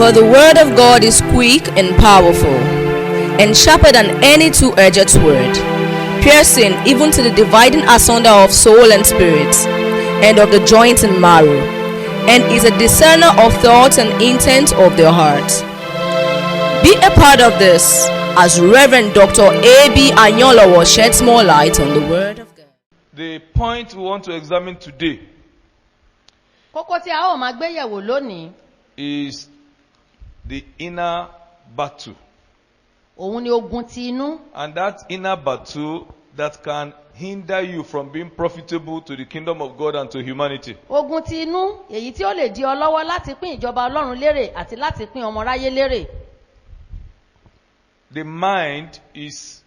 For the word of God is quick and powerful, and sharper than any two-edged sword, piercing even to the dividing asunder of soul and spirit, and of the joints and marrow, and is a discerner of thoughts and intents of their hearts. Be a part of this as Reverend Dr. A.B. Anyolawo sheds more light on the word of God. The point we want to examine today Kókó tí a ó máa gbé yẹ̀wò lónìí, is the inner battle. òun ni ogun ti inú. And that inner battle that can hinder you from being profitable to the kingdom of God and to humanity. Ogun ti inú, èyí tí ó lè di ọ lọ́wọ́ láti pín ìjọba Ọlọ́run lérè àti láti pín ọmọ ráyé lérè. The mind is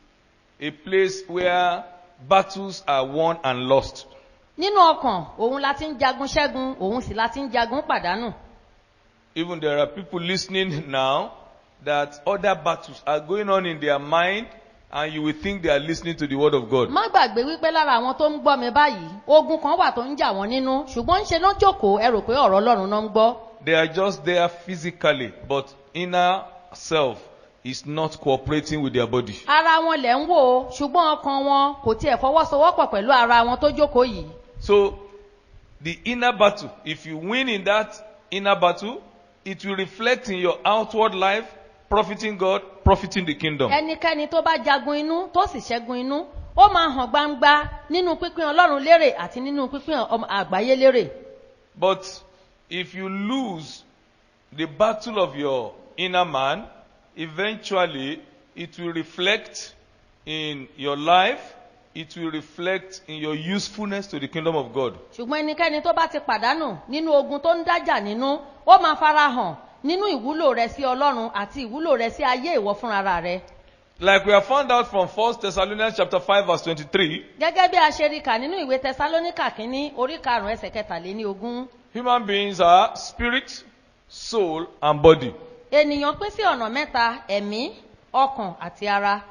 a place where battles are won and lost. Nínú ọkàn, òun la ti ń jagun ṣẹ́gun, òun sì la ti ń jagun pàdánù. Even there are people listening now that other battles are going on in their mind, and you will think they are listening to the word of God. Má gbàgbé wípé lára àwọn tó ń gbọ́ mi báyìí, ogun kan wà tó ń jà wọ́n nínú, ṣùgbọ́n ń ṣe ló jókòó, ẹ rò pé ọ̀rọ̀ Ọlọ́run náà ń gbọ́. They are just there physically, but inner self is not cooperating with their body. Ara wọn lẹ̀ ń wò ó, ṣùgbọ́n ọkàn wọn kò tiẹ̀ fọwọ́sowọ́pọ̀ pẹ̀lú ara wọn tó jókòó yìí. So, the inner battle, if you win in that inner battle, it will reflect in your outward life, profiting God, profiting the kingdom. Ẹnikẹ́ni tó bá jagun inú tó sì ṣẹ́gun inú, ó máa hàn gbangba nínú pípín Ọlọ́run lérè àti nínú pípín àgbáyé lérè. But if you lose the battle of your inner man, eventually it will reflect in your life, it will reflect in your usefulness to the kingdom of God. Ṣùgbọ́n ẹnikẹ́ni tó bá ti pàdánù nínú ogun tó ń dájà nínú, ó máa farahàn nínú ìwúlò rẹ̀ sí Ọlọ́run àti ìwúlò rẹ̀ sí ayé ìwọ fúnra rẹ̀. Like we have found out from 1 Thessalonians chapter 5 verse 23, Gẹ́gẹ́ bí a ṣe rí kà nínú ìwé Tẹsalóníkà kínní orí 5 ẹsẹ̀ 23. human beings are spirit, soul, and body. Ènìyàn pín sí ọ̀nà mẹ́ta, ẹ̀mí, ọkàn àti ara.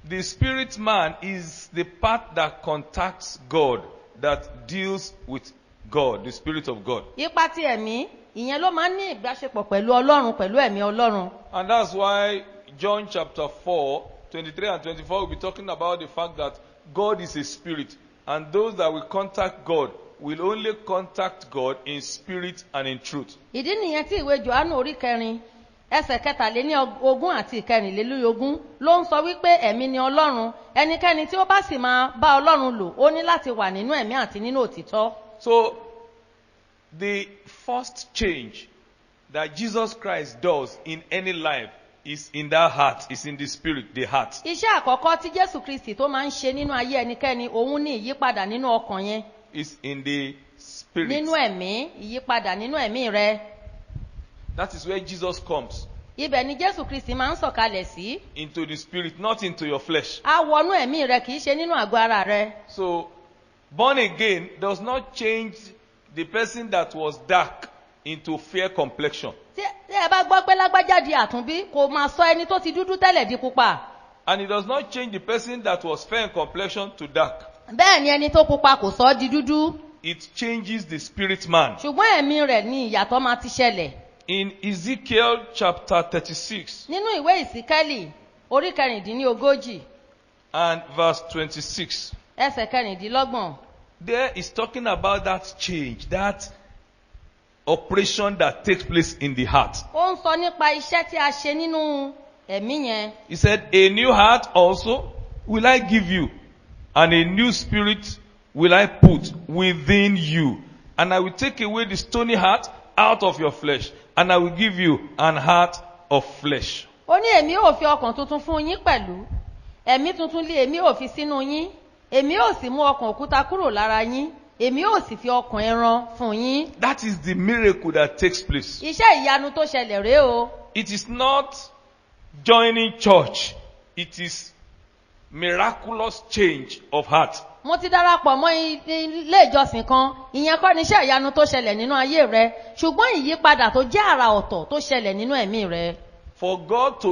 The spirit man is the part that contacts God, that deals with God, the Spirit of God. Ipa ti ẹ̀mí, ìyẹn ló máa ń ní ìbáṣepọ̀ pẹ̀lú Ọlọ́run, pẹ̀lú ẹ̀mí Ọlọ́run. And that's why John chapter 4, 23 and 24 will be talking about the fact that God is a spirit, and those that will contact God will only contact God in spirit and in truth. Ìdí nìyẹn tí ìwé Jòhánù orí 4 ẹsẹ̀ 23 àti 24 ló ń sọ wípé ẹ̀mí ni Ọlọ́run, ẹnikẹ́ni tí ó bá sì máa bá Ọlọ́run lò ó ní láti wà nínú ẹ̀mí àti nínú òtítọ́. So, the first change that Jesus Christ does in any life is in that heart, is in the spirit, the heart. Iṣẹ́ àkọ́kọ́ tí Jésù Kristi tó máa ń ṣe nínú ayé ẹnikẹ́ni, òun ní ìyípadà nínú ọkàn yẹn. Is in the spirit. Nínú ẹ̀mí, ìyípadà nínú ẹ̀mí rẹ. That is where Jesus comes. Ibẹ̀ ni Jésù Kristi máa ń sọ̀kalẹ̀ sí. Into the spirit, not into your flesh. A wọnú ẹ̀mí rẹ, kìí ṣe nínú àgọ́ ara rẹ. So, born again does not change the person that was dark into fair complexion. Tí ẹ bá gbọ́ pé lágbájá di àtúnbí, kò máa sọ ẹni tó ti dúdú tẹ́lẹ̀ di pupa. And it does not change the person that was fair in complexion to dark. Bẹ́ẹ̀ ni ẹni tó pupa kò sọ ọ́ di dúdú. It changes the spirit man. Ṣùgbọ́n ẹ̀mí rẹ̀ ni ìyàtọ̀ máa ti ṣẹlẹ̀. In Ezekiel chapter 36 Nínú ìwé Ìsíkẹ́lì orí 14 and verse 26, ẹsẹ̀ 24. there is talking about that change, that operation that takes place in the heart. Ó ń sọ nípa iṣẹ́ tí a ṣe nínú ẹ̀mí yẹn. He said, a new heart also will I give you, and a new spirit will I put within you. And I will take away the stony heart out of your flesh, and I will give you an heart of flesh. Ó ní èmi ò fi ọkàn tuntun fún yín pẹ̀lú. Ẹ̀mí tuntun lé èmi ò fi sínú yín. Èmi ò sì mú ọkàn òkúta kúrò lára yín. Èmi ò sì fi ọkàn ẹran fún yín. That is the miracle that takes place. Iṣẹ́ ìyanu tó ṣẹlẹ̀ rèé o. It is not joining church. It is miraculous change of heart. Mo ti darapọ̀ mọ́ ilé ìjọsìn kan, ìyẹn kọ́ ni iṣẹ́ ìyanu tó ṣẹlẹ̀ nínú ayé rẹ, ṣùgbọ́n ìyípadà tó jẹ́ àrà ọ̀tọ̀ tó ṣẹlẹ̀ nínú ẹ̀mí rẹ. For God to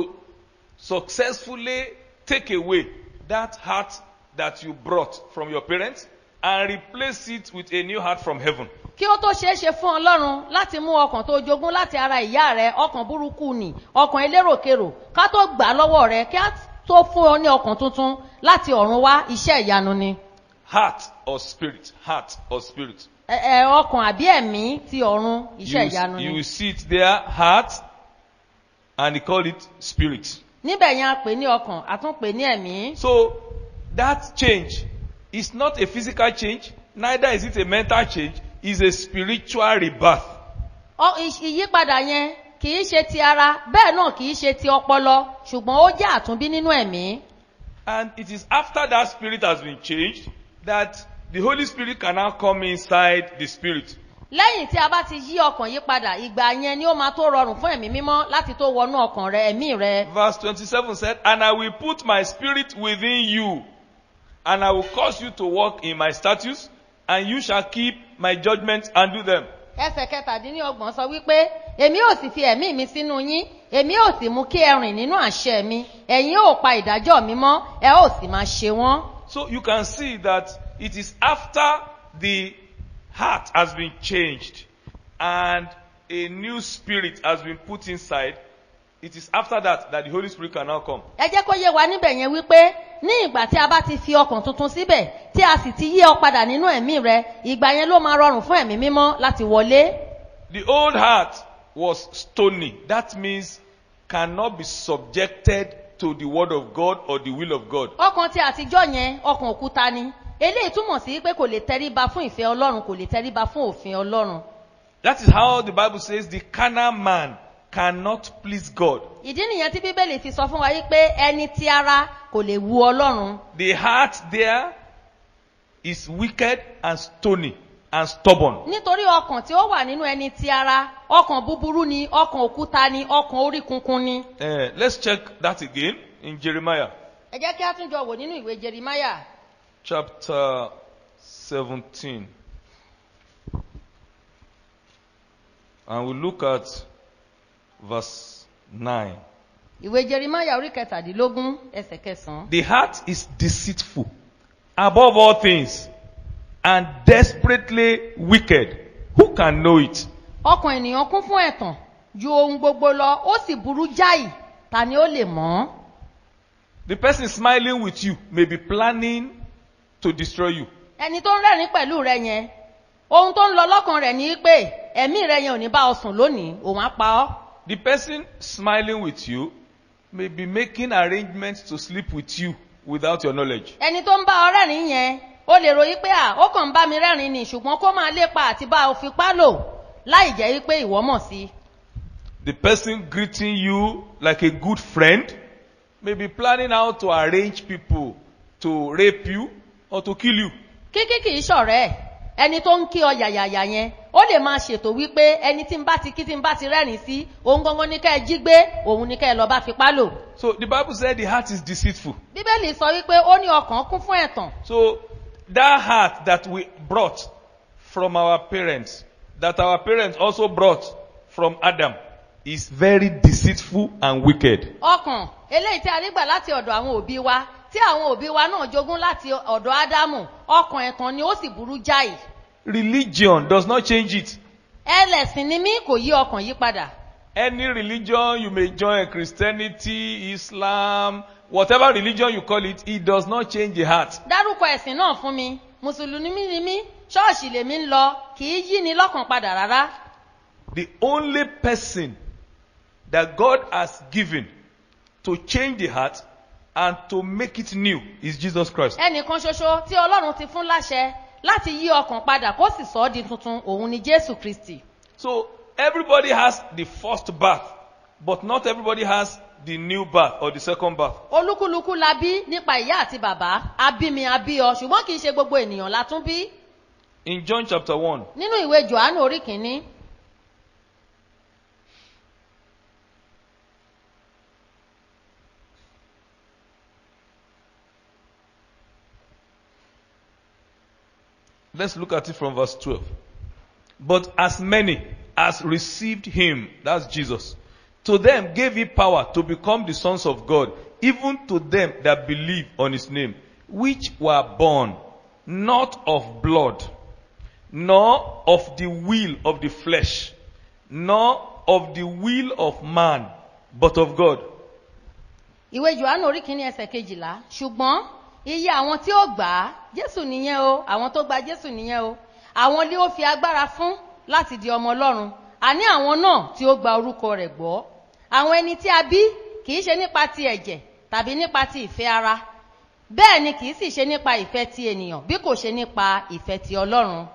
successfully take away that heart that you brought from your parents and replace it with a new heart from heaven. kí ó tó ṣeé ṣe fún ọlọ́run láti mú ọkàn tó jogún láti ara ìyá rẹ, ọkàn burúkú nì, ọkàn eléròkèrò, ká tó gbà á lọ́wọ́ rẹ, kí á tó fún ọ ní ọkàn tuntun láti ọ̀run wá, iṣẹ́ ìyanu ni. Heart or spirit? Heart or spirit? Ọkàn àbí ẹ̀mí ti ọ̀run, iṣẹ́ ìyanu You ni. will see it there, heart, and he called it spirit. Níbẹ̀ yẹn a pè ní ọkàn, a tún pè ní ẹ̀mí. So that change is not a physical change, neither is it a mental change, it's a spiritual rebirth. Ìyípadà yẹn kìí ṣe ti ara, bẹ́ẹ̀ náà kìí ṣe ti ọpọlọ, ṣùgbọ́n ó jẹ́ àtúnbí nínú ẹ̀mí. And it is after that spirit has been changed that the Holy Spirit can now come inside the spirit. Lẹ́yìn tí a bá ti yí ọkàn yí padà, ìgbà yẹn ni ó máa tó rọrùn fún ẹ̀mí mímọ́ láti tó wọnú ọkàn rẹ, ẹ̀mí rẹ. Verse 27 said, "And I will put my spirit within you, and I will cause you to walk in my statutes, and you shall keep my judgments and do them." Ẹsẹ̀ 17 sọ wípé, èmi ò sì fi ẹ̀mí mi sínú yín, èmi ò sì mú kí ẹ rìn nínú àṣẹ mi, ẹ̀yin ò pa ìdájọ́ mi mọ́, ẹ ò sì máa ṣe wọ́n. So you can see that it is after the heart has been changed and a new spirit has been put inside, it is after that that the Holy Spirit can now come. Ẹ jẹ́ kó yé wa níbẹ̀ yẹn wípé ní ìgbà tí a bá ti fi ọkàn tuntun síbẹ̀, tí a sì ti yí ọ padà nínú ẹ̀mí rẹ, ìgbà yẹn ló máa rọrùn fún ẹ̀mí mímọ́ láti wọlé. The old heart was stony. That means cannot be subjected to the word of God or the will of God. Ọkàn tí àtijọ́ yẹn, ọkàn òkúta ni. Eléyìí túmọ̀ sí pé kò lè tẹríba fún ìfẹ́ Ọlọ́run, kò lè tẹríba fún òfin Ọlọ́run. That is how the Bible says the carnal man cannot please God. Ìdí nìyẹn tí Bíbélì fi sọ fún wa wípé ẹni tí ara kò lè wu Ọlọ́run. The heart there is wicked and stony and stubborn. Nítorí ọkàn tí ó wà nínú ẹni tí ara, ọkàn búburú ni, ọkàn òkúta ni, ọkàn orí kunkun ni. Let's check that again in Jeremiah Ẹ jẹ́ kí a tún jọ wò nínú ìwé Jeremáyà. chapter 17. And we look at verse 9. Ìwé Jeremáyà orí 17 ẹsẹ̀ 9. The heart is deceitful above all things and desperately wicked. Who can know it? Ọkàn ènìyàn kún fún ẹ̀tàn ju ohun gbogbo lọ, ó sì burú jáì, ta ni ó lè mọ̀? The person smiling with you may be planning to destroy you. Ẹni tó ń rẹ́rìn pẹ̀lú rẹ yẹn, ohun tó ń lọ lọ́kàn rẹ̀ ní pé ẹ̀mí rẹ yẹn ò ní bá ọ sùn lónìí, òun á pa ọ́. The person smiling with you may be making arrangements to sleep with you without your knowledge. Ẹni tó ń bá ọ rẹ́rìn yẹn, ó lè ròyìn pé ó kàn ń bá mi rẹ́rìn ni, ṣùgbọ́n kó máa lépa àti bá òfin pa lò láì jẹ́ wípé ìwọ mọ̀ sí. The person greeting you like a good friend may be planning how to arrange people to rape you or to kill you. Kíkí kìí ṣọ̀rẹ́ ẹ̀, ẹni tó ń kí ọ yàyàyà yẹn, ó lè máa ṣètò wípé ẹni tí ń bá ti kí tí ń bá ti rẹ́rìn sí, òun gangan ní kẹ́ ẹ jí gbé, òun ní kẹ́ ẹ lọ bá fipá lò. So the Bible said the heart is deceitful. Bíbélì sọ wípé ó ní ọkàn kún fún ẹ̀tàn. So that heart that we brought from our parents, that our parents also brought from Adam, is very deceitful and wicked. Ọkàn eléyìí tí a rí gbà láti ọ̀dọ̀ àwọn òbí wa, tí àwọn òbí wa náà jogún láti ọ̀dọ̀ Ádámù, ọkàn ẹ̀tàn ni ó sì burú jáì. Religion does not change it. Ẹlẹ́sìn ni mí, kò yí ọkàn yí padà. Any religion you may join, Christianity, Islam, whatever religion you call it, it does not change the heart. Dárúkọ ẹ̀sìn náà fún mi, Mùsùlùmí ni mí, ṣọ́ọ̀ṣì lèmi ń lọ, kì í yí ni lọ́kàn padà rárá. The only person that God has given to change the heart and to make it new is Jesus Christ. Ẹnìkan ṣoṣo tí Ọlọ́run ti fún láṣẹ láti yí ọkàn padà kó sì sọ ọ́ di tuntun, òun ni Jésù Kristi. So everybody has the first birth, but not everybody has the new birth or the second birth. Olúkúlùkù la bí nípa ìyá àti bàbá, a bí mi a bí ọ, ṣùgbọ́n kì í ṣe gbogbo ènìyàn la tún bí. In John chapter 1, Nínú ìwé Jòhánù orí 1, let's look at it from verse 12. But as many as received him, that's Jesus, to them gave he power to become the sons of God, even to them that believe on his name, which were born not of blood, nor of the will of the flesh, nor of the will of man, but of God. Ìwé Jòhánù orí kìíní ẹsẹ̀ 12. Ṣùgbọ́n iye àwọn tí ó gbà á, Jésù nìyẹn o, àwọn tó gba Jésù nìyẹn o. Àwọn ni ó fi agbára fún láti di ọmọ Ọlọ́run. Àní àwọn náà tí ó gba orúkọ rẹ̀ gbọ́. Àwọn ẹni tí a bí kìí ṣe nípa ti ẹ̀jẹ̀ tàbí nípa ti ìfẹ́ ara. Bẹ́ẹ̀ ni kìí sì ṣe nípa ìfẹ́ ti ènìyàn bí kò ṣe nípa ìfẹ́ ti Ọlọ́run.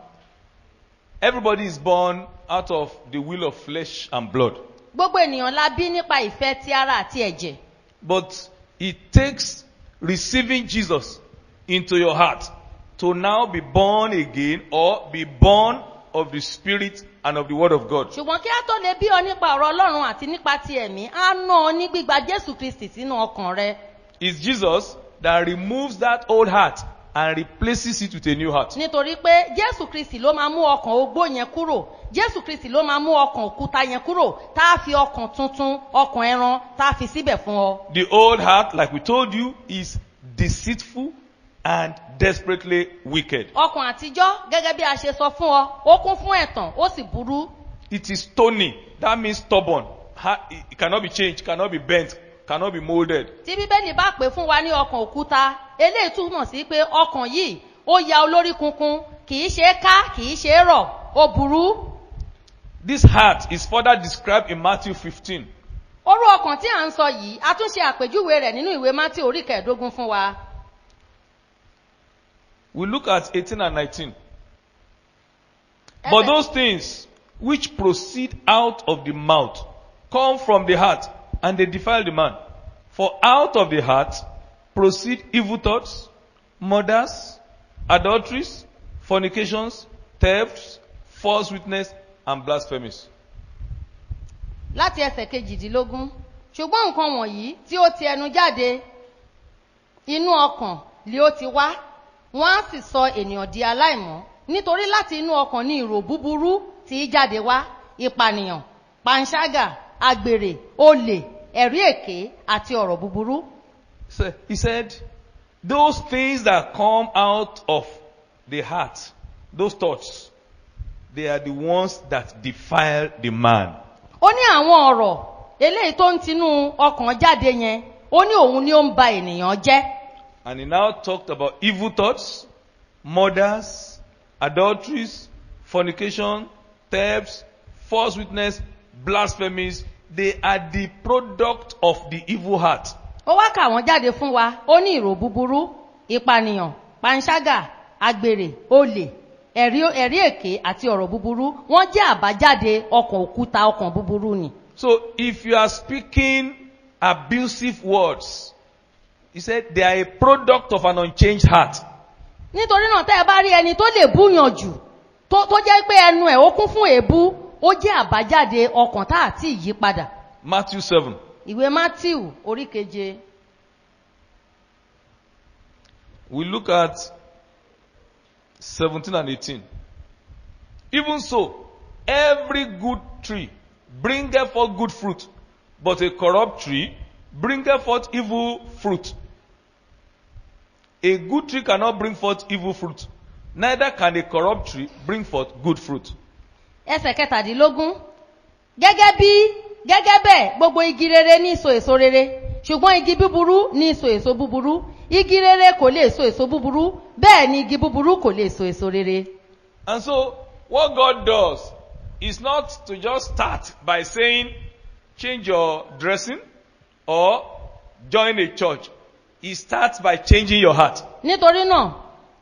Everybody is born out of the will of flesh and blood. Gbogbo ènìyàn la bí nípa ìfẹ́ ti ara àti ẹ̀jẹ̀. But it takes receiving Jesus into your heart to now be born again or be born of the Spirit and of the Word of God. Ṣùgbọ́n kí á tó lè bí ọ nípa ọ̀rọ̀ Ọlọ́run àti nípa ti ẹ̀mí, á ná ọ ní gbígba Jésù Kristi sínú ọkàn rẹ. It's Jesus that removes that old heart and replaces it with a new heart. Nítorí pé Jésù Kristi ló máa mú ọkàn ogbó yẹn kúrò. Jésù Kristi ló máa mú ọkàn òkúta yẹn kúrò. Tá a fi ọkàn tuntun, ọkàn ẹran, tá a fi síbẹ̀ fún ọ. The old heart, like we told you, is deceitful and desperately wicked. Ọkàn àtijọ́, gẹ́gẹ́ bí a ṣe sọ fún ọ, ó kún fún ẹ̀tàn, ó sì burú. It is stony. That means stubborn. It cannot be changed, cannot be bent, cannot be molded. Tí Bíbélì bá pè fún wa ní ọkàn òkúta, eléyìí túmọ̀ sí pé ọkàn yìí ó ya olórí kunkun, kìí ṣe é ká, kìí ṣe é rọ̀, ó burú. This heart is further described in Matthew 15. Orú ọkàn tí à ń sọ yìí, a tún ṣe àpèjúwe rẹ̀ nínú ìwé Mátíù orí 15 fún wa. We look at 18 and 19. But those things which proceed out of the mouth come from the heart, and they defile the man. For out of the heart proceed evil thoughts, murders, adulteries, fornications, thefts, false witness, and blasphemies. Láti ẹsẹ̀ 18. Ṣùgbọ́n nǹkan wọ̀nyí tí ó ti ẹnu jáde, inú ọkàn lé ó ti wá, wọ́n á sì sọ ènìyàn di aláìmọ́. Nítorí láti inú ọkàn ni ìrò búburú tí í jáde wá, ìpànìyàn, panṣágà, àgbèrè, olè, ẹ̀rí èké àti ọ̀rọ̀ búburú. So he said, those things that come out of the heart, those thoughts, they are the ones that defile the man. Ó ní àwọn ọ̀rọ̀ eléyìí tó ń tinú ọkàn jáde yẹn, ó ní òun ni ó ń ba ènìyàn jẹ́. And he now talked about evil thoughts, murders, adulteries, fornication, thefts, false witness, blasphemies. They are the product of the evil heart. Ó wá kà wọ́n jáde fún wa, ó ní ìrò búburú, ìpànìyàn, panṣágà, àgbèrè, olè, ẹ̀rí èké àti ọ̀rọ̀ búburú. Wọ́n jẹ́ àbájáde ọkàn òkúta, ọkàn búburú ni. So if you are speaking abusive words, he said they are a product of an unchanged heart. Nítorí náà tẹ́ ẹ bá rí ẹni tó lè búyàn jù, tó jẹ́ pé ẹnu ẹ̀ ó kún fún èébú, ó jẹ́ àbájáde ọkàn tá àti ìyípadà. Matthew 7. Ìwé Mátíù orí 7. We look at 17 and 18. Even so, every good tree bringeth forth good fruit, but a corrupt tree bringeth forth evil fruit. A good tree cannot bring forth evil fruit, neither can a corrupt tree bring forth good fruit. Ẹsẹ̀ 17. Gẹ́gẹ́ bẹ́ẹ̀ gbogbo igi rere ní so èso rere, ṣùgbọ́n igi búburú ní so èso búburú. Igi rere kò lè so èso búburú, bẹ́ẹ̀ ni igi búburú kò lè so èso rere. And so, what God does is not to just start by saying, change your dressing or join a church. He starts by changing your heart. Nítorí náà,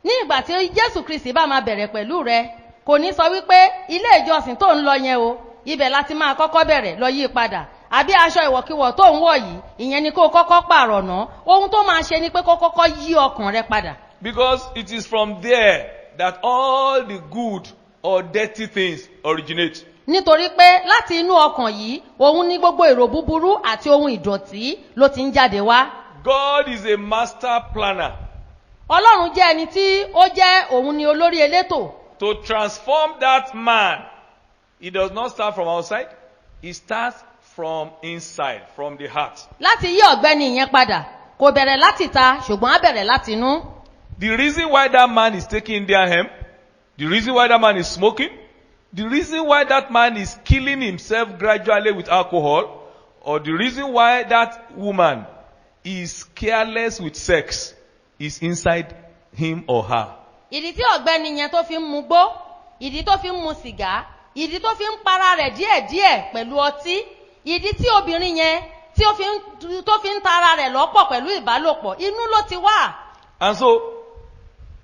ní ìgbà tí Jésù Kristi bá máa bẹ̀rẹ̀ pẹ̀lú rẹ, kò ní sọ wípé ilé ìjọsìn tó ń lọ yẹn o, ibẹ̀ láti máa kọ́kọ́ bẹ̀rẹ̀ lọ yí padà. Àbí aṣọ ìwọ̀kíwọ̀ tó ń wọ̀ yìí, ìyẹn ni kó kọ́kọ́ pààrọ̀ náà. Ohun tó máa ṣe ni pé kó kọ́kọ́ yí ọkàn rẹ padà. Because it is from there that all the good or dirty things originate. Nítorí pé láti inú ọkàn yìí, òun ní gbogbo èrò búburú àti ohun ìdọ̀tí ló ti ń jáde wá. God is a master planner. Ọlọ́run jẹ́ ẹni tí ó jẹ́ òun ni olórí elétò. To transform that man, he does not start from outside. He starts from inside, from the heart. Láti yí ọ̀gbẹ́ni yẹn padà, kò bẹ̀rẹ̀ láti ta, ṣùgbọ́n á bẹ̀rẹ̀ láti inú. The reason why that man is taking Indian hemp, The reason why that man is smoking, the reason why that man is killing himself gradually with alcohol, or the reason why that woman is careless with sex is inside him or her. ìdí tí ọ̀gbẹ́ni yẹn tó fi ń mu gbó, ìdí tó fi ń mu sìgá, ìdí tó fi ń para rẹ̀ díẹ̀díẹ̀ pẹ̀lú ọtí, ìdí tí obìnrin yẹn tí tó fi ń tara rẹ̀ lọ́pọ̀ pẹ̀lú ìbálòpọ̀, inú ló ti wà. And so,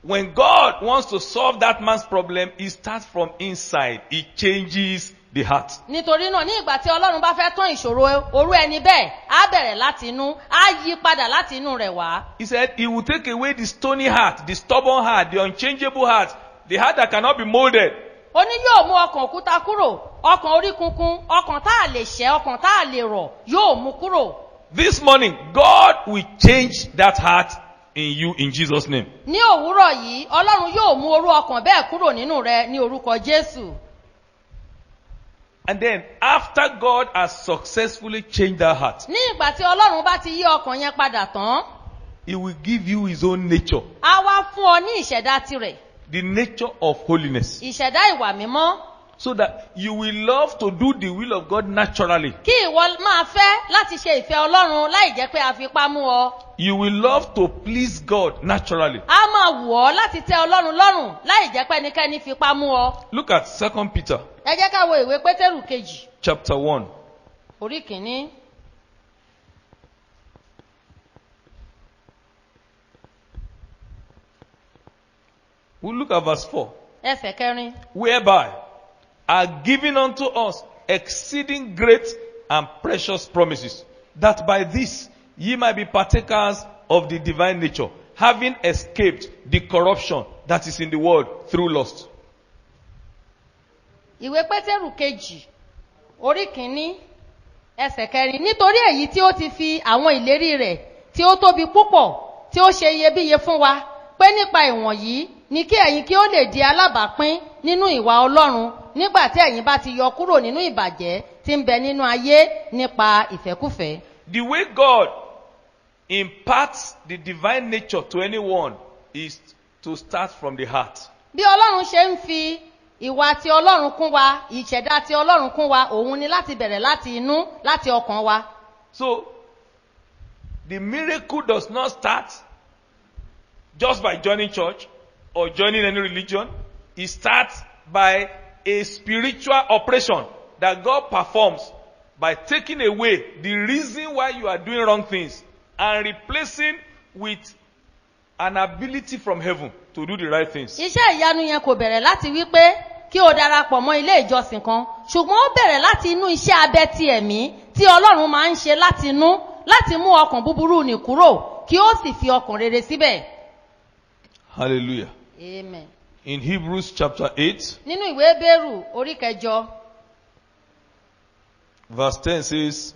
when God wants to solve that man's problem, he starts from inside. He changes the heart. nítorí náà ní ìgbà tí ọlọ́run bá fẹ́ tán ìṣòro orú ẹni bẹ́ẹ̀ á bẹ̀rẹ̀ láti inú, á yí padà láti inú rẹ̀ wá. He said he will take away the stony heart, the stubborn heart, the unchangeable heart, the heart that cannot be molded. ó ní yóò mú ọkàn òkúta kúrò, ọkàn orí kunkun, ọkàn tá a lè ṣẹ́, ọkàn tá a lè rọ̀, yóò mú kúrò. This morning, God will change that heart in you in Jesus' name. ní òwúrọ̀ yìí ọlọ́run yóò mú orú ọkàn bẹ́ẹ̀ kúrò nínú rẹ ní orúkọ jésù. And then, after God has successfully changed that heart, ní ìgbà tí ọlọ́run bá ti yí ọkàn yẹn padà tán, he will give you his own nature, á wá fún ọ ní ìṣẹ̀dá tirẹ̀, the nature of holiness, ìṣẹ̀dá ìwà mímọ́, so that you will love to do the will of God naturally. kí ìwọ máa fẹ́ láti ṣe ìfẹ́ ọlọ́run láì jẹ́ pé a fipá mú ọ. You will love to please God naturally. á máa wù ọ́ láti tẹ́ ọlọ́run lọ́rùn láì jẹ́ pé ẹnikẹ́ni fipá mú ọ. Look at 2 Peter ẹ jẹ́ ká wo ìwé pétérù kejì chapter 1. orí kìíní. We'll look at verse 4. ẹsẹ̀ kẹrin. Whereby are given unto us exceeding great and precious promises, that by this ye might be partakers of the divine nature, having escaped the corruption that is in the world through lust. ìwé pétérù kejì orí kìíní ẹsẹ̀ kẹrin. nítorí èyí tí ó ti fi àwọn ìlérí rẹ̀ tí ó tóbi púpọ̀ tí ó ṣe iyebíye fún wa, pé nípa ìwọ̀nyí ni kí ẹ̀yin kí ó lè di alábàápín nínú ìwà ọlọ́run nígbà tí ẹ̀yin bá ti yọ kúrò nínú ìbàjẹ́ tí ń bẹ nínú ayé nípa ìfẹ́kúfẹ̀ẹ́. The way God imparts the divine nature to anyone is to start from the heart. bí ọlọ́run ṣe ń fi ìwà ti ọlọ́run kún wa, ìṣẹ̀dá ti ọlọ́run kún wa, òun ni láti bẹ̀rẹ̀ láti inú, láti ọkàn wa. So, the miracle does not start just by joining church or joining any religion. It starts by a spiritual operation that God performs by taking away the reason why you are doing wrong things and replacing with an ability from heaven to do the right things. iṣẹ́ ìyanu yẹn kò bẹ̀rẹ̀ láti wí pé kí o darapọ̀ mọ́ ilé ìjọsìn kan, ṣùgbọ́n ó bẹ̀rẹ̀ láti inú iṣẹ́ abẹ ti ẹ̀mí tí ọlọ́run máa ń ṣe láti inú, láti mú ọkàn búburú nì kúrò kí ó sì fi ọkàn rere síbẹ̀. Hallelujah. amen. In Hebrews chapter 8, nínú ìwé Hébérù orí kẹjọ verse 10 says,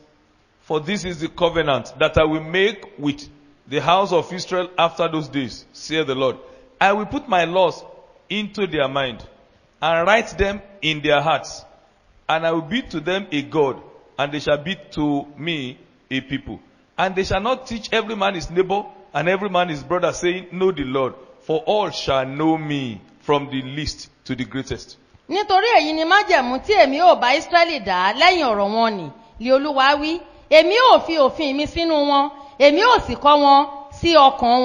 For this is the covenant that I will make with the house of Israel after those days, saith the Lord. I will put my laws into their mind and write them in their hearts, and I will be to them a God, and they shall be to me a people. And they shall not teach every man his neighbor and every man his brother, saying, Know the Lord, for all shall know me, from the least to the greatest. nítorí èyí ni májẹ̀mú tí èmi ò bá Ísírẹ́lì dá lẹ́yìn ọ̀rọ̀ wọn nì, lé Olúwa wí. èmi ò fi òfin mi sínú wọn, èmi ò sì kọ́ wọn sí ọkàn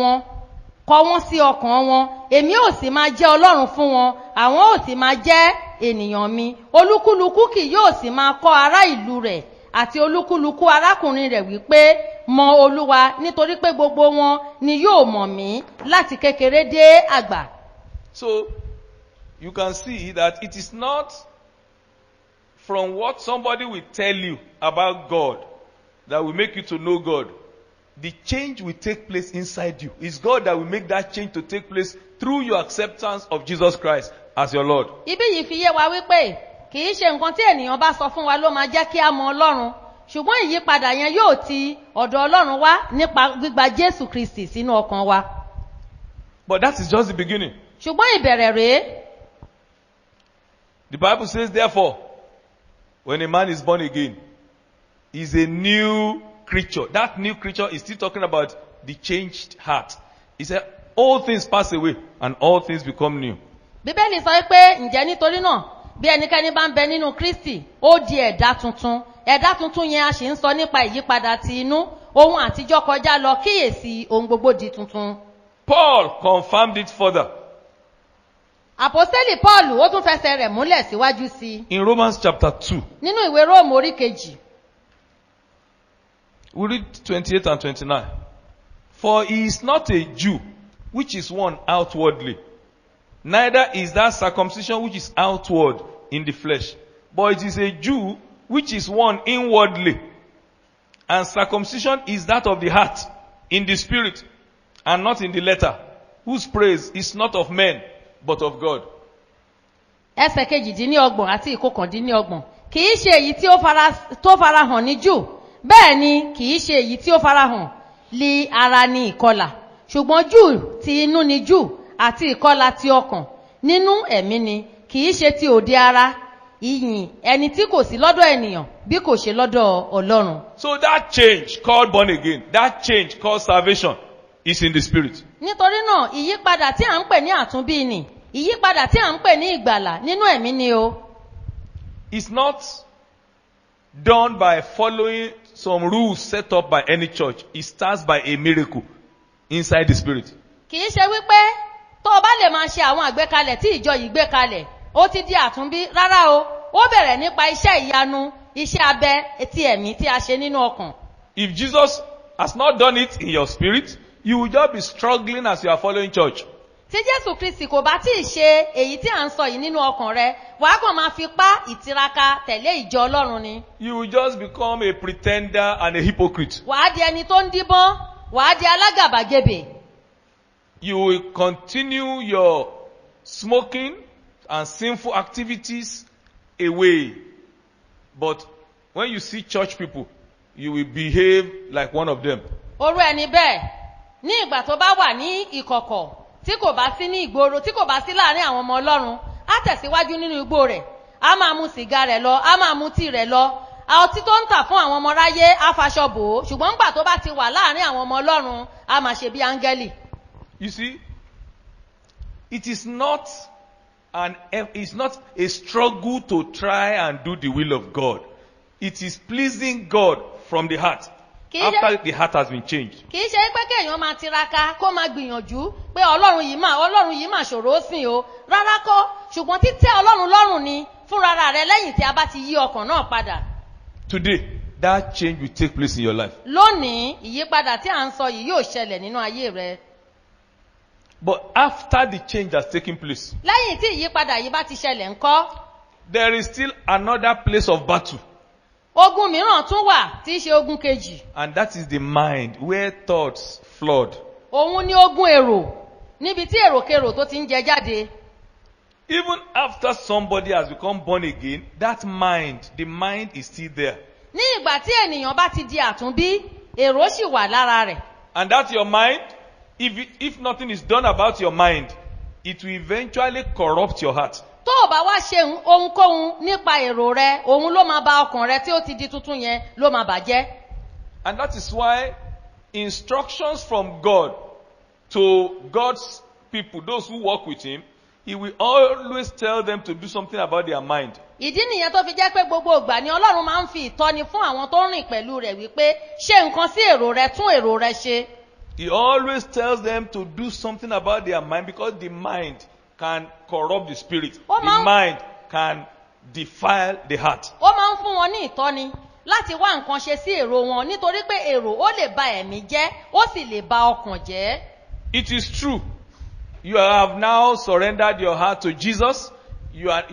wọn, èmi ò sì máa jẹ́ Ọlọ́run fún wọn, àwọn ò sì máa jẹ́ ènìyàn mi. olúkúlùkù kì yóò sì máa kọ́ ará ìlú rẹ̀ àti olúkúlùkù arákùnrin rẹ̀ wípé mọ Olúwa, nítorí pé gbogbo wọn ni yóò mọ̀ mí láti kékeré dé àgbà. So, you can see that it is not from what somebody will tell you about God that will make you to know God. The change will take place inside you. It's God that will make that change to take place through your acceptance of Jesus Christ as your Lord. ibi yìí fi yé wa wípé kì í ṣe nǹkan tí ènìyàn bá sọ fún wa ló máa jẹ́ kí a mọ Ọlọ́run, ṣùgbọ́n ìyípadà yẹn yóò ti ọ̀dọ̀ Ọlọ́run wá nípa gbígba Jésù Kristi sínú ọkàn wa. But that is just the beginning. ṣùgbọ́n ìbẹ̀rẹ̀ rèé. The Bible says, therefore, when a man is born again, he's a new creature. That new creature is still talking about the changed heart. He said, all things pass away and all things become new. bíbélì sọ pé ǹjẹ́ nítorí náà bí ẹnikẹ́ni bá ń bẹ nínú kristi ó di ẹ̀dá tuntun yẹn a sì ń sọ nípa ìyípadà ti inú ohun àtijọ́ kọjá lọ kíyèsí ohun gbogbo di tuntun. Paul confirmed it further àpọ́stélì paul ó tún fẹsẹ̀ rẹ̀ múlẹ̀ síwájú sí i in Romans chapter 2. nínú ìwé róòmù orí kejì. We read 28 and 29. For he is not a Jew, which is one outwardly. Neither is that circumcision which is outward in the flesh. But it is a Jew which is one inwardly. And circumcision is that of the heart, in the spirit, and not in the letter, whose praise is not of men, but of God. ẹsẹ̀ kejìdínlọ́gbọ̀n àti ìkọkàndínlọ́gbọ̀n kìí ṣe èyí tí tó farahàn ní jù bẹ́ẹ̀ ni kìí ṣe èyí tí ó farahàn li ara ní ìkọlà ṣùgbọ́n jù ti inú ni jù àti ìkọlà ti ọkàn nínú ẹ̀mí ni kìí ṣe ti òde ara ìyìn ẹni tí kò sí lọ́dọ̀ ènìyàn bí kò ṣe lọ́dọ̀ ọlọ́run. So that change called born again, that change called salvation is in the spirit. nítorí náà ìyípadà tí à ń pè ní àtúnbí ni ìyípadà tí à ń pè ní ìgbàlà nínú ẹ̀mí ni o. It's not done by following some rules set up by any church. It starts by a miracle inside the spirit. kìí ṣe wípé tó o bá lè máa ṣe àwọn àgbékalẹ̀ tí ìjọ yìí gbé kalẹ̀ ó ti di àtúnbí rárá o ó bẹ̀rẹ̀ nípa iṣẹ́ ìyanu iṣẹ́ abẹ ti ẹ̀mí tí a ṣe nínú ọkàn. If Jesus has not done it in your spirit, you will just be struggling as you are following church. tí jésù kristi kò bá tí ì ṣe èyí tí à ń sọ yìí nínú ọkàn rẹ wàá kàn máa fi pá ìtiraka tẹ̀lé ìjọ ọlọ́run ni. You will just become a pretender and a hypocrite. wàá di ẹni tó ń díbọ́n wàá di alágàbàgebè. You will continue your smoking and sinful activities away. But when you see church people, you will behave like one of them. orú ẹni bẹ́ẹ̀ ní ìgbà tó bá wà ní ìkọ̀kọ̀ tí kò bá sí ní ìgboro tí kò bá sí láàrin àwọn ọmọ ọlọ́run á tẹ̀síwájú nínú igbó rẹ̀ á máa mu sìgá rẹ̀ lọ á máa mu tíì rẹ̀ lọ ọtí tó ń tà fún àwọn ọmọ ráyé á faṣọ bò ó ṣùgbọ́n nígbà tó bá ti wà láàrin àwọn ọmọ ọlọ́run á máa ṣe bí áńgẹ́lì. You see, it is not a struggle to try and do the will of God. It is pleasing God from the heart after the heart has been changed. kì í ṣe pé kéèyàn máa tiraka kó máa gbìyànjú pé ọlọ́run yìí máa ṣòro ó sìn o rárá kọ́ ṣùgbọ́n títẹ́ ọlọ́run lọ́rùn ni fúnra rẹ̀ lẹ́yìn tí a bá ti yí ọkàn náà padà. Today, that change will take place in your life. lónìí ìyípadà tí à ń sọ yìí yóò ṣẹlẹ̀ nínú ayé rẹ. But after the change has taken place, lẹ́yìn tí ìyípadà yìí bá ti ṣẹlẹ̀ ńkọ́. there is still another place of battle. ogun mìíràn tún wà tí í ṣe ogun kejì. And that is the mind, where thoughts flood. òun ni ogun èrò níbi tí èròkèrò tó ti ń jẹ jáde. Even after somebody has become born again, that mind, the mind is still there. ní ìgbà tí ènìyàn bá ti di àtúnbí èrò sì wà lára rẹ̀. And that your mind, if nothing is done about your mind, it will eventually corrupt your heart. tó o bá wá ṣe ohunkóhun nípa èrò rẹ òun ló máa ba ọkàn rẹ tí ó ti di tuntun yẹn ló máa bàjẹ́. And that is why instructions from God to God's people, those who walk with Him, He will always tell them to do something about their mind. ìdí nìyẹn tó fi jẹ́ pé gbogbo ìgbà ni ọlọ́run máa ń fi ìtọ́ni fún àwọn tó ń rìn pẹ̀lú rẹ̀ wípé ṣe nǹkan sí èrò rẹ tún èrò rẹ ṣe. He always tells them to do something about their mind because the mind can corrupt the spirit. Oh, The man. mind can defile the heart. ó máa ń fún wọn ní ìtọ́ni láti wá nǹkan ṣe sí èrò wọn nítorí pé èrò ó lè ba ẹ̀mí jẹ́ ó sì lè ba ọkàn jẹ́. It is true. You have now surrendered your heart to Jesus. You are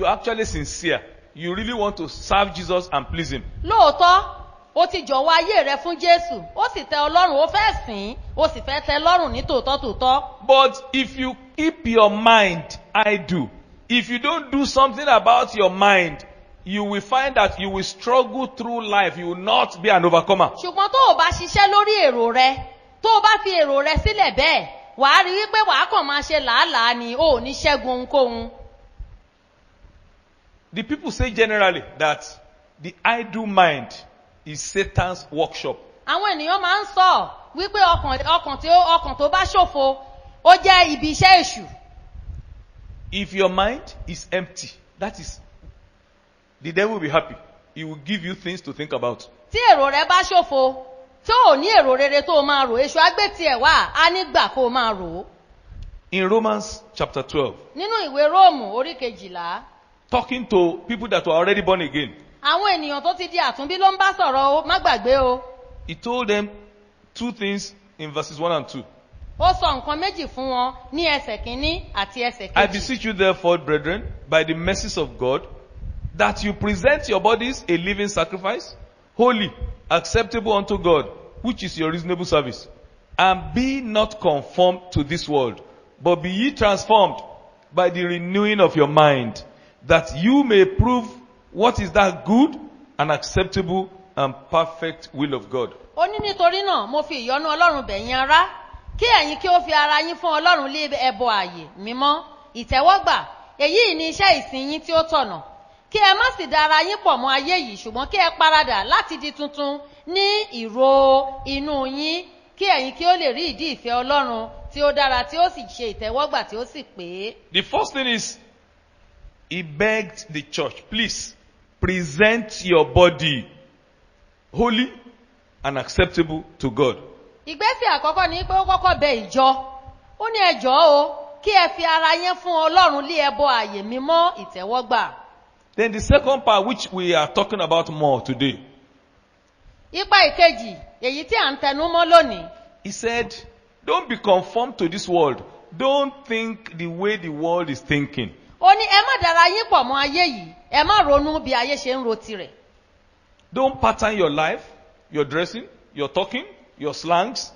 actually sincere. You really want to serve Jesus and please Him. lóòótọ́ ó ti jọ̀wọ́ ayé rẹ fún jésù ó sì tẹ ọlọ́run ó fẹ́ sìn ín ó sì fẹ́ tẹ lọ́rùn ní tòótọ́ tòótọ́. But if you keep your mind idle, if you don't do something about your mind, you will find that you will struggle through life. You will not be an overcomer. ṣùgbọ́n tó o bá ṣiṣẹ́ lórí èrò rẹ tó o bá fi èrò rẹ sílẹ̀ bẹ́ẹ̀ wàá rí wípé wàá kàn máa ṣe làálàá ni ó ní ṣẹ́gun ohunkóhun. The people say generally that the idle mind is Satan's workshop. àwọn ènìyàn máa ń sọ wípé ọkàn tó bá ṣòfo ó jẹ́ ibi iṣẹ́ èṣù. If your mind is empty, that is, the devil will be happy. He will give you things to think about. tí èrò rẹ bá ṣòfo tí ò ní èrò rere tó o máa rò èṣù agbétì ẹ̀ wá á nígbà kó o máa rò ó. In Romans chapter 12, nínú ìwé róòmù orí 12, talking to people that were already born again, àwọn ènìyàn tó ti di àtúnbí ló ń bá sọ̀rọ̀ o má gbàgbé o. he told them two things in verses 1 and 2. ó sọ nǹkan méjì fún wọn ní ẹsẹ̀ kínní àti ẹsẹ̀ I kejì. beseech you therefore, brethren, by the mercies of God, that you present your bodies a living sacrifice, holy, acceptable unto God, which is your reasonable service. And be not conformed to this world, but be ye transformed by the renewing of your mind, that you may prove what is that good and acceptable and perfect will of God. ó ní nítorí náà mo fi ìyọ́nú ọlọ́run bẹ̀yìn ará kí ẹ̀yin kí ó fi ara yín fún ọlọ́run lé ẹbọ ààyè mímọ́ ìtẹ́wọ́gbà èyí ni iṣẹ́ ìsìn yín tí ó tọ̀nà kí ẹ má sì da ara yín pọ̀ mọ́ ayé yìí ṣùgbọ́n kí ẹ paradà láti di tuntun ní ìró inú yín kí ẹ̀yin kí ó lè rí ìdí ìfẹ́ ọlọ́run tí ó dára tí ó sì ṣe ìtẹ́wọ́gbà tí ó sì pé. The first thing is, he begged the church, please present your body holy and acceptable to God. ìgbésẹ̀ àkọ́kọ́ ni pé ó kọ́kọ́ bẹ ìjọ ó ní ẹ jọ̀ọ́ o kí ẹ fi ara yín fún ọlọ́run lé ẹbọ ààyè mímọ́ ìtẹ́wọ́gbà. Then the second part, which we are talking about more today, ipa ìkejì èyí tí à ń tẹnu mọ́ lónìí. he said, don't be conformed to this world. Don't think the way the world is thinking. ó ní ẹ má dára yín pọ̀ mọ́ ayé yìí ẹ má ronú bí ayé ṣe ń ro tirẹ̀. Don't pattern your life, your dressing, your talking, your slangs,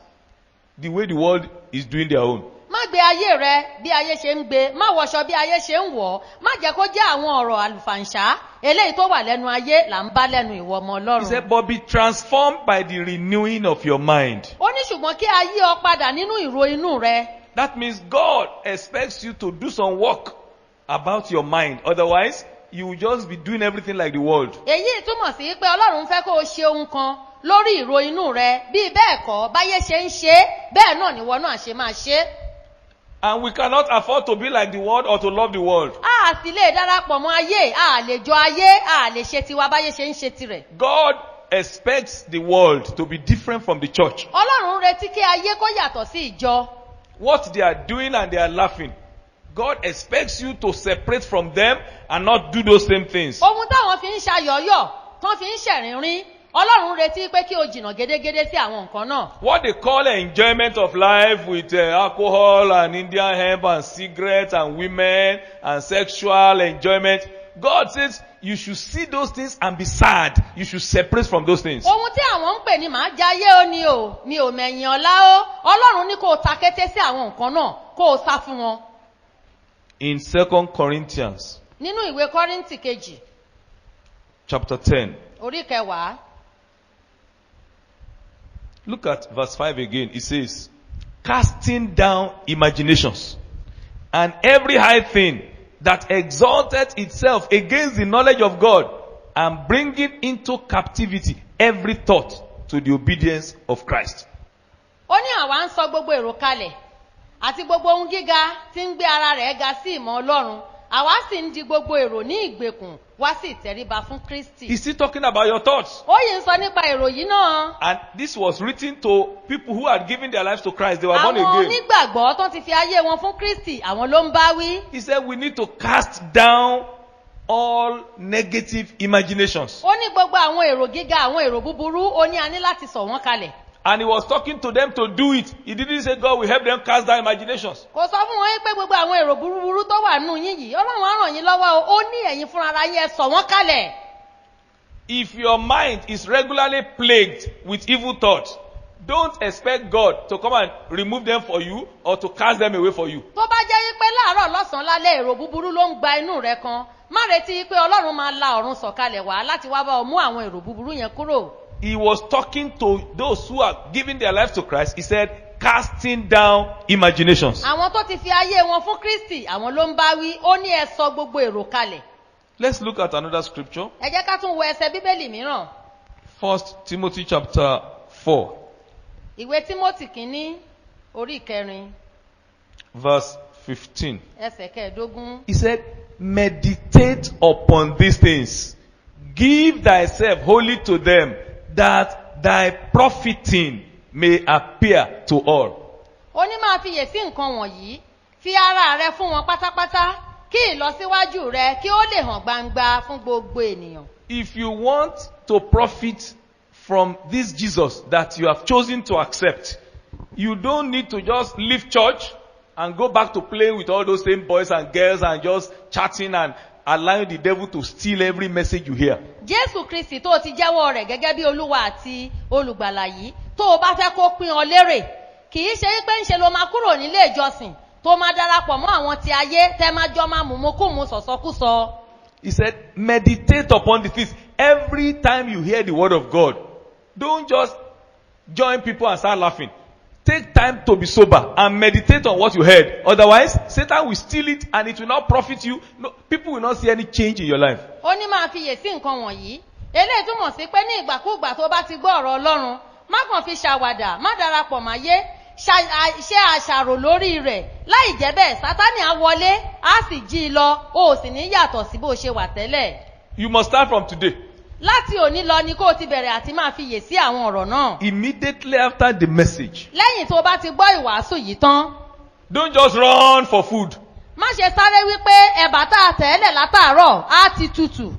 the way the world is doing their own. má gbé ayé rẹ bí ayé ṣe ń gbé má wọṣọ bí ayé ṣe ń wọ̀ má jẹ́ kó jẹ́ àwọn ọ̀rọ̀ àlùfàǹṣá eléyìí tó wà lẹ́nu ayé là ń bá lẹ́nu ìwọ ọmọ He ọlọ́run. said, but be transformed by the renewing of your mind. ó ní ṣùgbọ́n kí a yí ọ padà nínú ìró inú rẹ. That means God expects you to do some work about your mind. Otherwise, you will just be doing everything like the world. èyí túmọ̀ sí pé ọlọ́run fẹ́ kó o ṣe ohun kan lórí ìró inú rẹ bí bẹ́ẹ̀ kọ́ báyé ṣe ń ṣe é bẹ́ẹ̀ náà níwọ náà ṣe máa ṣe é. And we cannot afford to be like the world or to love the world. a sì lè darapọ̀ mọ́ ayé a lè jọ ayé a lè ṣe tiwa báyé ṣe ń ṣe tirẹ̀. God expects the world to be different from the church. ọlọ́run retí kí ayé kó yàtọ̀ sí ìjọ. What they are doing and they are laughing, God expects you to separate from them and not do those same things. ohun táwọn fi ń ṣayọ̀yọ̀ tán fi ń ṣẹ̀rìnrín ọlọ́run retí pé kí o jìnnà gédégédé sí àwọn nǹkan náà. What they call enjoyment of life with alcohol and Indian hemp and cigarettes and women and sexual enjoyment, God says you should see those things and be sad. You should separate from those things. ohun tí àwọn ń pè ní màá jayé ó ní o mi ò mẹ̀yìn ọ̀la ó ọlọ́run ní kó o ta kété sí àwọn nǹkan náà kó o sá fún wọn. In 2 Corinthians nínú ìwé kọ́ríńtì kejì chapter 10, orí 10, look at verse 5 again. It says, casting down imaginations and every high thing that exalteth itself against the knowledge of God, and bringing into captivity every thought to the obedience of Christ. ó ní àwa ń sọ gbogbo èrò kalẹ̀ àti gbogbo ohun gíga tí ń gbé ara rẹ̀ ga sí ìmọ̀ ọlọ́run àwa sì ń di gbogbo èrò ní ìgbèkùn wá sí ìtẹríba fún Kristi. He's still talking about your thoughts. ó yìí ń sọ nípa èrò yìí náà. And this was written to people who had given their lives to Christ. They were born àwọn again. onígbàgbọ́ tó ti fi ayé wọn fún Kristi àwọn ló ń bá wí. He said we need to cast down all negative imaginations. ó ní gbogbo àwọn èrò gíga àwọn èrò búburú ó ní a ní láti sọ wọ́n kalẹ̀. And he was talking to them to do it. He didn't say God will help them cast down imaginations. kò sọ fún wọn pé gbogbo àwọn èrò búburú tó wà nù yín yìí ọlọ́run á ràn yín lọ́wọ́ o ó ní ẹ̀yin fúnra ara yín ẹ sọ wọ́n kalẹ̀. If your mind is regularly plagued with evil thoughts, don't expect God to come and remove them for you or to cast them away for you. tó bá jẹ́ wípé láàárọ̀ lọ́sàn-án lálẹ́ èrò búburú ló ń gba inú rẹ kan má retí pé ọlọ́run máa la ọ̀run sọ̀kalẹ̀ wá láti wá bá ọ mú àwọn èrò búburú yẹn kúrò. He was talking to those who are giving their lives to Christ. He said, casting down imaginations. àwọn tó ti fi ayé wọn fún Kristi àwọn ló ń bá wí ó ní ẹ sọ gbogbo èrò kalẹ̀. Let's look at another scripture. ẹ jẹ́ ká tún wo ẹsẹ̀ bíbélì mìíràn. 1 Timothy chapter 4, ìwé Tímótì kínní orí 4 verse 15. ẹsẹ̀ kẹẹ̀dógún. He said, meditate upon these things. Give thyself wholly to them, that thy profiting may appear to all. ó ní máa fiyè sí nǹkan wọ̀nyí, fi ara rẹ fún wọn pátápátá, kí ìlọsíwájú rẹ kí ó lè hàn gbangba fún gbogbo ènìyàn. If you want to profit from this Jesus that you have chosen to accept, you don't need to just leave church and go back to playing with all those same boys and girls and just chatting and allowing the devil to steal every message you hear. Jésù Kristi tó ti jẹ́wọ́ rẹ̀ gẹ́gẹ́ bí Olúwa àti olùgbàlà yìí, tó o bá fẹ́ kó pín ọ lérè, kì í ṣe wípé ń ṣe ló máa kúrò nílé ìjọsìn tó máa darapọ̀ mọ́ àwọn ti ayé tẹ́ máa jọ máa mùmúkùmù sọ̀sọ́kúsọ. He said, meditate upon the things. Every time you hear the word of God, don't just join people and start laughing. Take time to be sober and meditate on what you heard. Otherwise, Satan will steal it and it will not profit you. No, people will not see any change in your life. Ó ní máa fiyè sí nǹkan wọ̀nyí. Eléyìí túmọ̀ sí pé ní ìgbàkúùgbà tó bá ti gbọ́ ọ̀rọ̀ Ọlọ́run, má kàn fi ṣàwàdà, má darapọ̀ máyé, ṣe àṣàrò lórí rẹ̀. Láì jẹ́ bẹ́ẹ̀, Sátánì á wọlé, á sì jí i lọ, ó sì ní yàtọ̀ sí bó ṣe wà tẹ́lẹ̀. You must start from today. Láti òní lọ ni kó o ti bẹ̀rẹ̀ àti máa fiyè sí àwọn ọ̀rọ̀ náà. Immediately after the message, Lẹ́yìn tó bá ti gbọ́ ìwàásù yìí tán, don't just run for food. má ṣe sáré wípé ẹ̀bà tá a tẹ̀ẹ́lẹ̀ látàárọ̀ á ti tutù.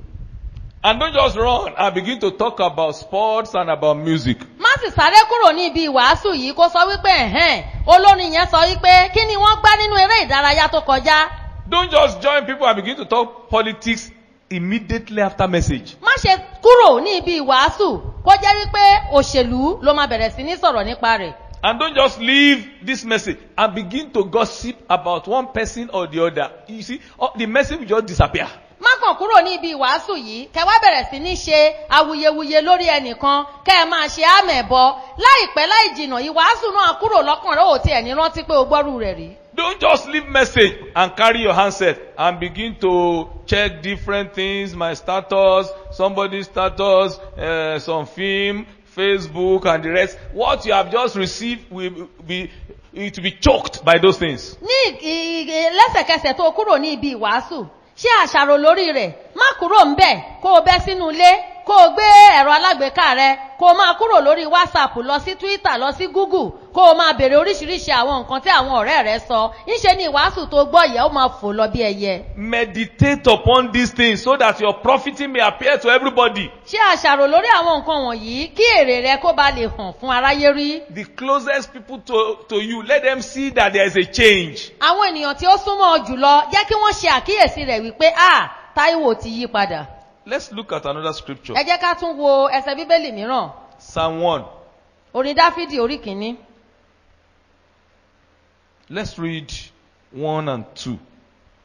And don't just run and begin to talk about sports and about music. Má sì sáré kúrò ní ibi ìwàásù yìí kó sọ wípé olórin yẹn sọ wípé kí ni wọ́n gbá nínú eré ìdárayá tó kọjá. Don't just join people and begin to talk politics immediately after message. Má ṣe kúrò ní ibi ìwàásù kó jẹ́ wípé òṣèlú ló máa bẹ̀rẹ̀ sí ní sọ̀rọ̀ nípa rẹ̀. And don't just leave this message and begin to gossip about one person or the other. You see, the message will just disappear. Má kàn kúrò ní ibi ìwàásù yìí kẹ́ wá bẹ̀rẹ̀ sí ní ṣe awuyewuye lórí ẹnìkan kẹ́ ẹ máa ṣe àmẹ̀bọ. Láìpẹ́ láì jìnà ìwàásù náà kúrò lọ́kàn rẹ̀ ò tiẹ̀ ní rántí pé o gbọ́rú rẹ̀ rí. Don't just leave message and carry your handset and begin to check different things, my status, somebody's status, some film, Facebook and the rest. What you have just received will be choked by those things. Ní lẹ́sẹ̀kẹsẹ̀ tó kúrò ní ibi ìwàásù, ṣe àṣàrò lórí rẹ̀, má kúrò ń bẹ̀ kó o bẹ́ sínú ilé, kó o gbé ẹ̀rọ alágbèéká rẹ, kó o máa kúrò lórí WhatsApp lọ sí Twitter lọ sí Google, kó o máa bèèrè oríṣiríṣi àwọn nǹkan tí àwọn ọ̀rẹ́ rẹ sọ. Ńṣe ni ìwàásù tó gbọ́ yẹ ó máa fò lọ bí ẹyẹ. Meditate upon these things so that your profiting may appear to everybody. Ṣe àṣàrò lórí àwọn nǹkan wọ̀nyí kí èrè rẹ kó ba lè hàn fún aráyé rí. The closest people to you, let them see that there is a change. Àwọn ènìyàn tí ó súnmọ́ ọ jùlọ jẹ́ kí wọ́n ṣe àkíyèsí rẹ̀ wípé Táíwò ti yí padà. Let's look at another scripture. Ẹ jẹ́ ká tún wo ẹsẹ̀ Bíbélì mìíràn. Psalm 1. Orin Dáfídì orí kìíní. Let's read 1 and 2.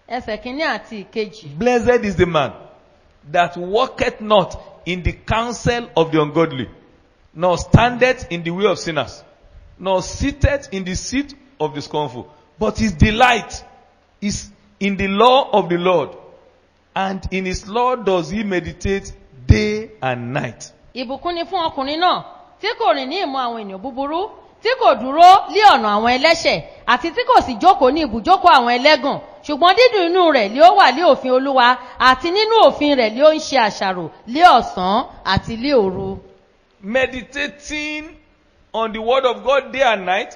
Ẹsẹ̀ kìíní àti ìkejì. Blessed is the man that walketh not in the counsel of the ungodly, nor standeth in the way of sinners, nor sitteth in the seat of the scornful. But his delight is in the law of the Lord, and in his law does he meditate day and night. Ìbùkún ni fún ọkùnrin náà tí kò rìn ní ìmọ̀ àwọn ènìyàn búburú, tí kò dúró lé ọ̀nà àwọn ẹlẹ́ṣẹ̀, àti tí kò sì jókòó ní ibùjókòó àwọn ẹlẹ́gàn. Ṣùgbọ́n dídùn inú rẹ̀ lé ó wà lé òfin Olúwa, àti nínú òfin rẹ̀ lé ó ń ṣe àṣàrò lé ọ̀sán àti lé òru. Meditating on the word of God day and night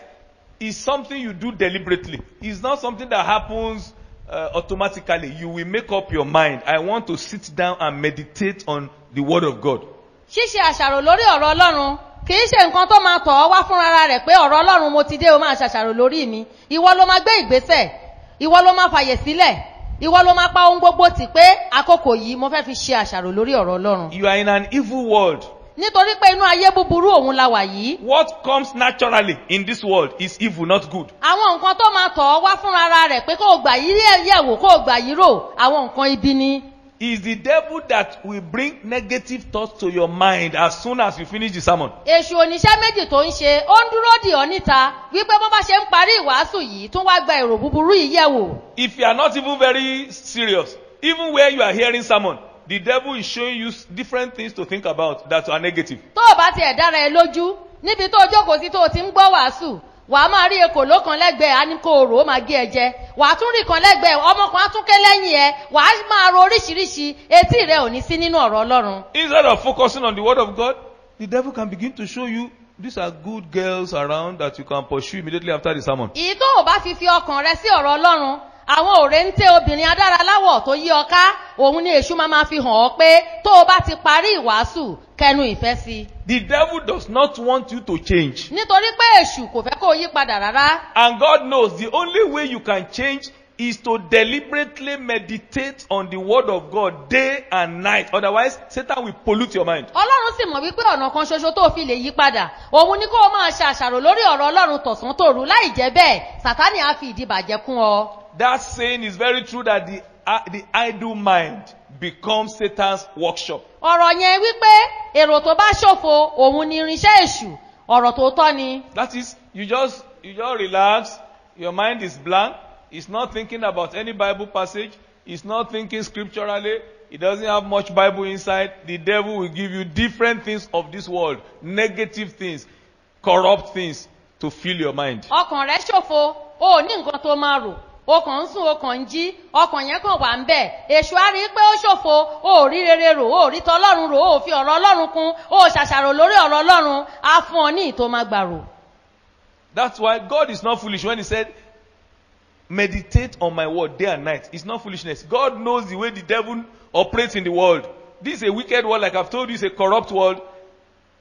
is something you do deliberately. It's not something that happens automatically. You will make up your mind. I want to sit down and meditate on the word of God. Ṣíṣe àṣàrò lórí ọ̀rọ̀ Ọlọ́run kì í ṣe nǹkan tó máa tọ̀ ọ́ wá fúnra rẹ̀ pé ọ̀rọ̀ Ọlọ́run mo ti dé o máa ṣàṣàrò lórí mi. Ìwọ ló máa gbé ìgbésẹ̀, ìwọ ló máa fàyè sílẹ̀, ìwọ ló máa pa ohun gbogbo tì pé àkókò yìí mo fẹ́ fi ṣe àṣàrò lórí ọ̀rọ̀ Ọlọ́run. You are in an evil world. Nítorí pé inú ayé búburú òun la wà yìí. What comes naturally in this world is evil, not good. Àwọn nǹkan tó máa tọ̀ ọ́ wá fúnra rẹ̀ pé kó o gbà yí yẹ̀wò kó o gbà yí rò àwọn nǹkan ibi ni. It's the devil that will bring negative thoughts to your mind as soon as you finish the sermon. Èṣù oníṣẹ́ méjì tó ń ṣe, ó ń dúró dì ọ́ níta wípé bó bá ṣe ń parí ìwàásù yìí tún wá gba èrò búburú yìí yẹ̀wò. If you are not even very serious, even where you are hearing sermon, the devil is showing you different things to think about that are negative. Tó o bá tiẹ̀ dára ẹ lójú, níbi tó o jókòó sí tó o ti ń gbọ́ wàásù, wàá máa rí ekòló kan lẹ́gbẹ̀ẹ́ á ní kó rò ó máa gé ẹ jẹ wàá tún rí kan lẹ́gbẹ̀ẹ́ ọmọ kan á tún ké lẹ́yìn ẹ wàá máa ro oríṣiríṣi etí rẹ ò ní sí nínú ọ̀rọ̀ ọlọ́run. Instead of focusing on the word of God, the devil can begin to show you these are good girls around that you can pursue immediately after the sermon. èyí tó o bá fi ọkàn rẹ sí ọ̀rọ̀ ọlọ́run àwọn òrèǹtẹ̀ obìnrin adáraláwọ̀ tó yí ọ ká òun ni èṣù máa fi hàn ọ́ pé tó o bá ti parí ìwàásù kẹnu ìfẹ́ sí. The devil does not want you to change. nítorí pé èṣù kò fẹ́ kó o yí padà rárá. And God knows the only way you can change is to deliberately meditate on the word of God day and night. Otherwise, Satan will pollute your mind. ọlọ́run sì mọ̀ wípé ọ̀nà kan ṣoṣo tó fi lè yí padà òun ni kó o máa ṣe àṣàrò lórí ọ̀rọ̀ ọlọ́run tọ̀sán tòru láì jẹ́ bẹ́ẹ̀ sàtánì á fi ìdí bàjẹ́ kún ọ. That saying is very true that the idle mind becomes Satan's workshop. ọ̀rọ̀ yẹn wípé èrò tó bá ṣòfò òun ni irinṣẹ́ èṣù ọ̀rọ̀ tó tọ́ ni. That is, you just relax, your mind is blank, it's not thinking about any Bible passage, it's not thinking scripturally, it doesn't have much Bible inside. The devil will give you different things of this world, negative things, corrupt things to fill your mind. ọkàn rẹ ṣòfò ó ní nǹkan tó máa rò ó kàn ń sùn ó kàn ń jí ọkàn yẹn kàn wà ń bẹ̀ èṣù á rí pé ó ṣòfò ó rí rere rò ó rí tọlọ́run rò ó fi ọ̀rọ̀ ọlọ́run kún ó ṣàṣàrò lórí ọ̀rọ̀ ọlọ́run á fún ọ ní ìtò máa gbà rò. That's why God is not foolish when he said, meditate on my word day and night. It's not foolishness. God knows the way the devil operates in the world. This is a wicked world, like I've told you, it's a corrupt world.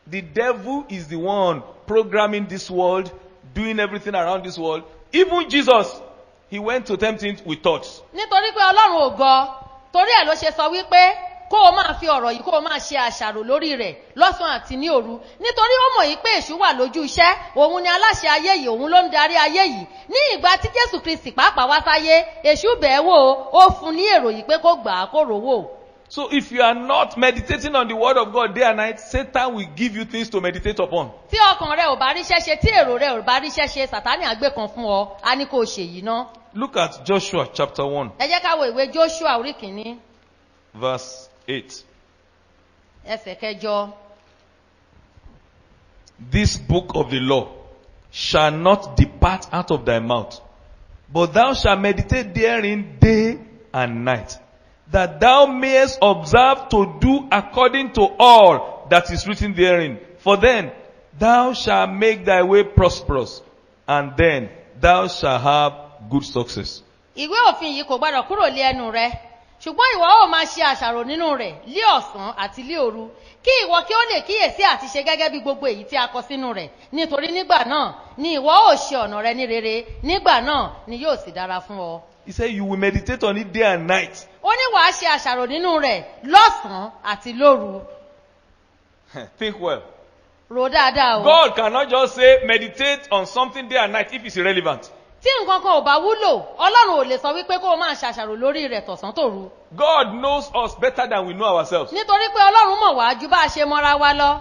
The devil is the one programming this world, doing everything around this world. Even Jesus, he went to tempt him with thoughts. nítorí pé ọlọ́run ò gọ torí ẹ̀ ló ṣe sọ wípé kó o máa fi ọ̀rọ̀ yìí kó o máa ṣe àṣàrò lórí rẹ̀ lọ́sàn-án àti ní òru nítorí ó mọ̀ yìí pé èṣù wà lójú iṣẹ́ òun ni aláṣẹ ayé yìí òun ló ń darí ayé yìí ní ìgbà tí jésù kristi pàápàá wá sáyé èṣù bẹ̀ẹ́ wò ó fún ní èrò yìí pé kó gbà á kó rówó. So if you are not meditating on the word of God day and night, Satan will give you things to meditate upon. tí ọkàn rẹ ò bá ríṣẹ́ ṣe tí èrò rẹ ò bá ríṣẹ́ ṣe sàtánì àgbẹ̀ kan fún ọ á ní kó o ṣèyí ná. Look at Joshua chapter 1, ẹ jẹ́ ká wo ìwé joshua orí kìíní verse 8. ẹsẹ̀ kẹjọ. This book of the law shall not depart out of thy mouth, but thou shalt meditate therein day and night, that thou mayest observe to do according to all that is written therein. For then thou shalt make thy way prosperous, and then thou shalt have good success. ìwé òfin yìí kò gbọdọ̀ kúrò lé ẹnu rẹ ṣùgbọ́n ìwọ ó máa ṣe àṣàrò nínú rẹ̀ lí ọ̀sán àti lí òru kí ìwọ kí ó lè kíyèsí àti ṣe gẹ́gẹ́ bí gbogbo èyí tí a kọ sínú rẹ̀ nítorí nígbà náà ni ìwọ ó ṣe ọ̀nà rẹ ní rere nígbà náà ni yóò sì dára fún ọ. He said you will meditate on it day and night. ó ní wàá ṣe àṣàrò nínú rẹ̀ lọ́sàn-án àti lóru. Think well. rò dáadáa o. God cannot just say meditate on something day and night if it's irrelevant. tí nǹkan kan ò bá wúlò ọlọ́run ò lè sọ wípé kó o máa ṣàṣàrò lórí rẹ̀ tọ̀sán tòru. God knows us better than we know ourselves. nítorí pé ọlọ́run mọ̀ wá ju bá a ṣe mọ́ra wa lọ.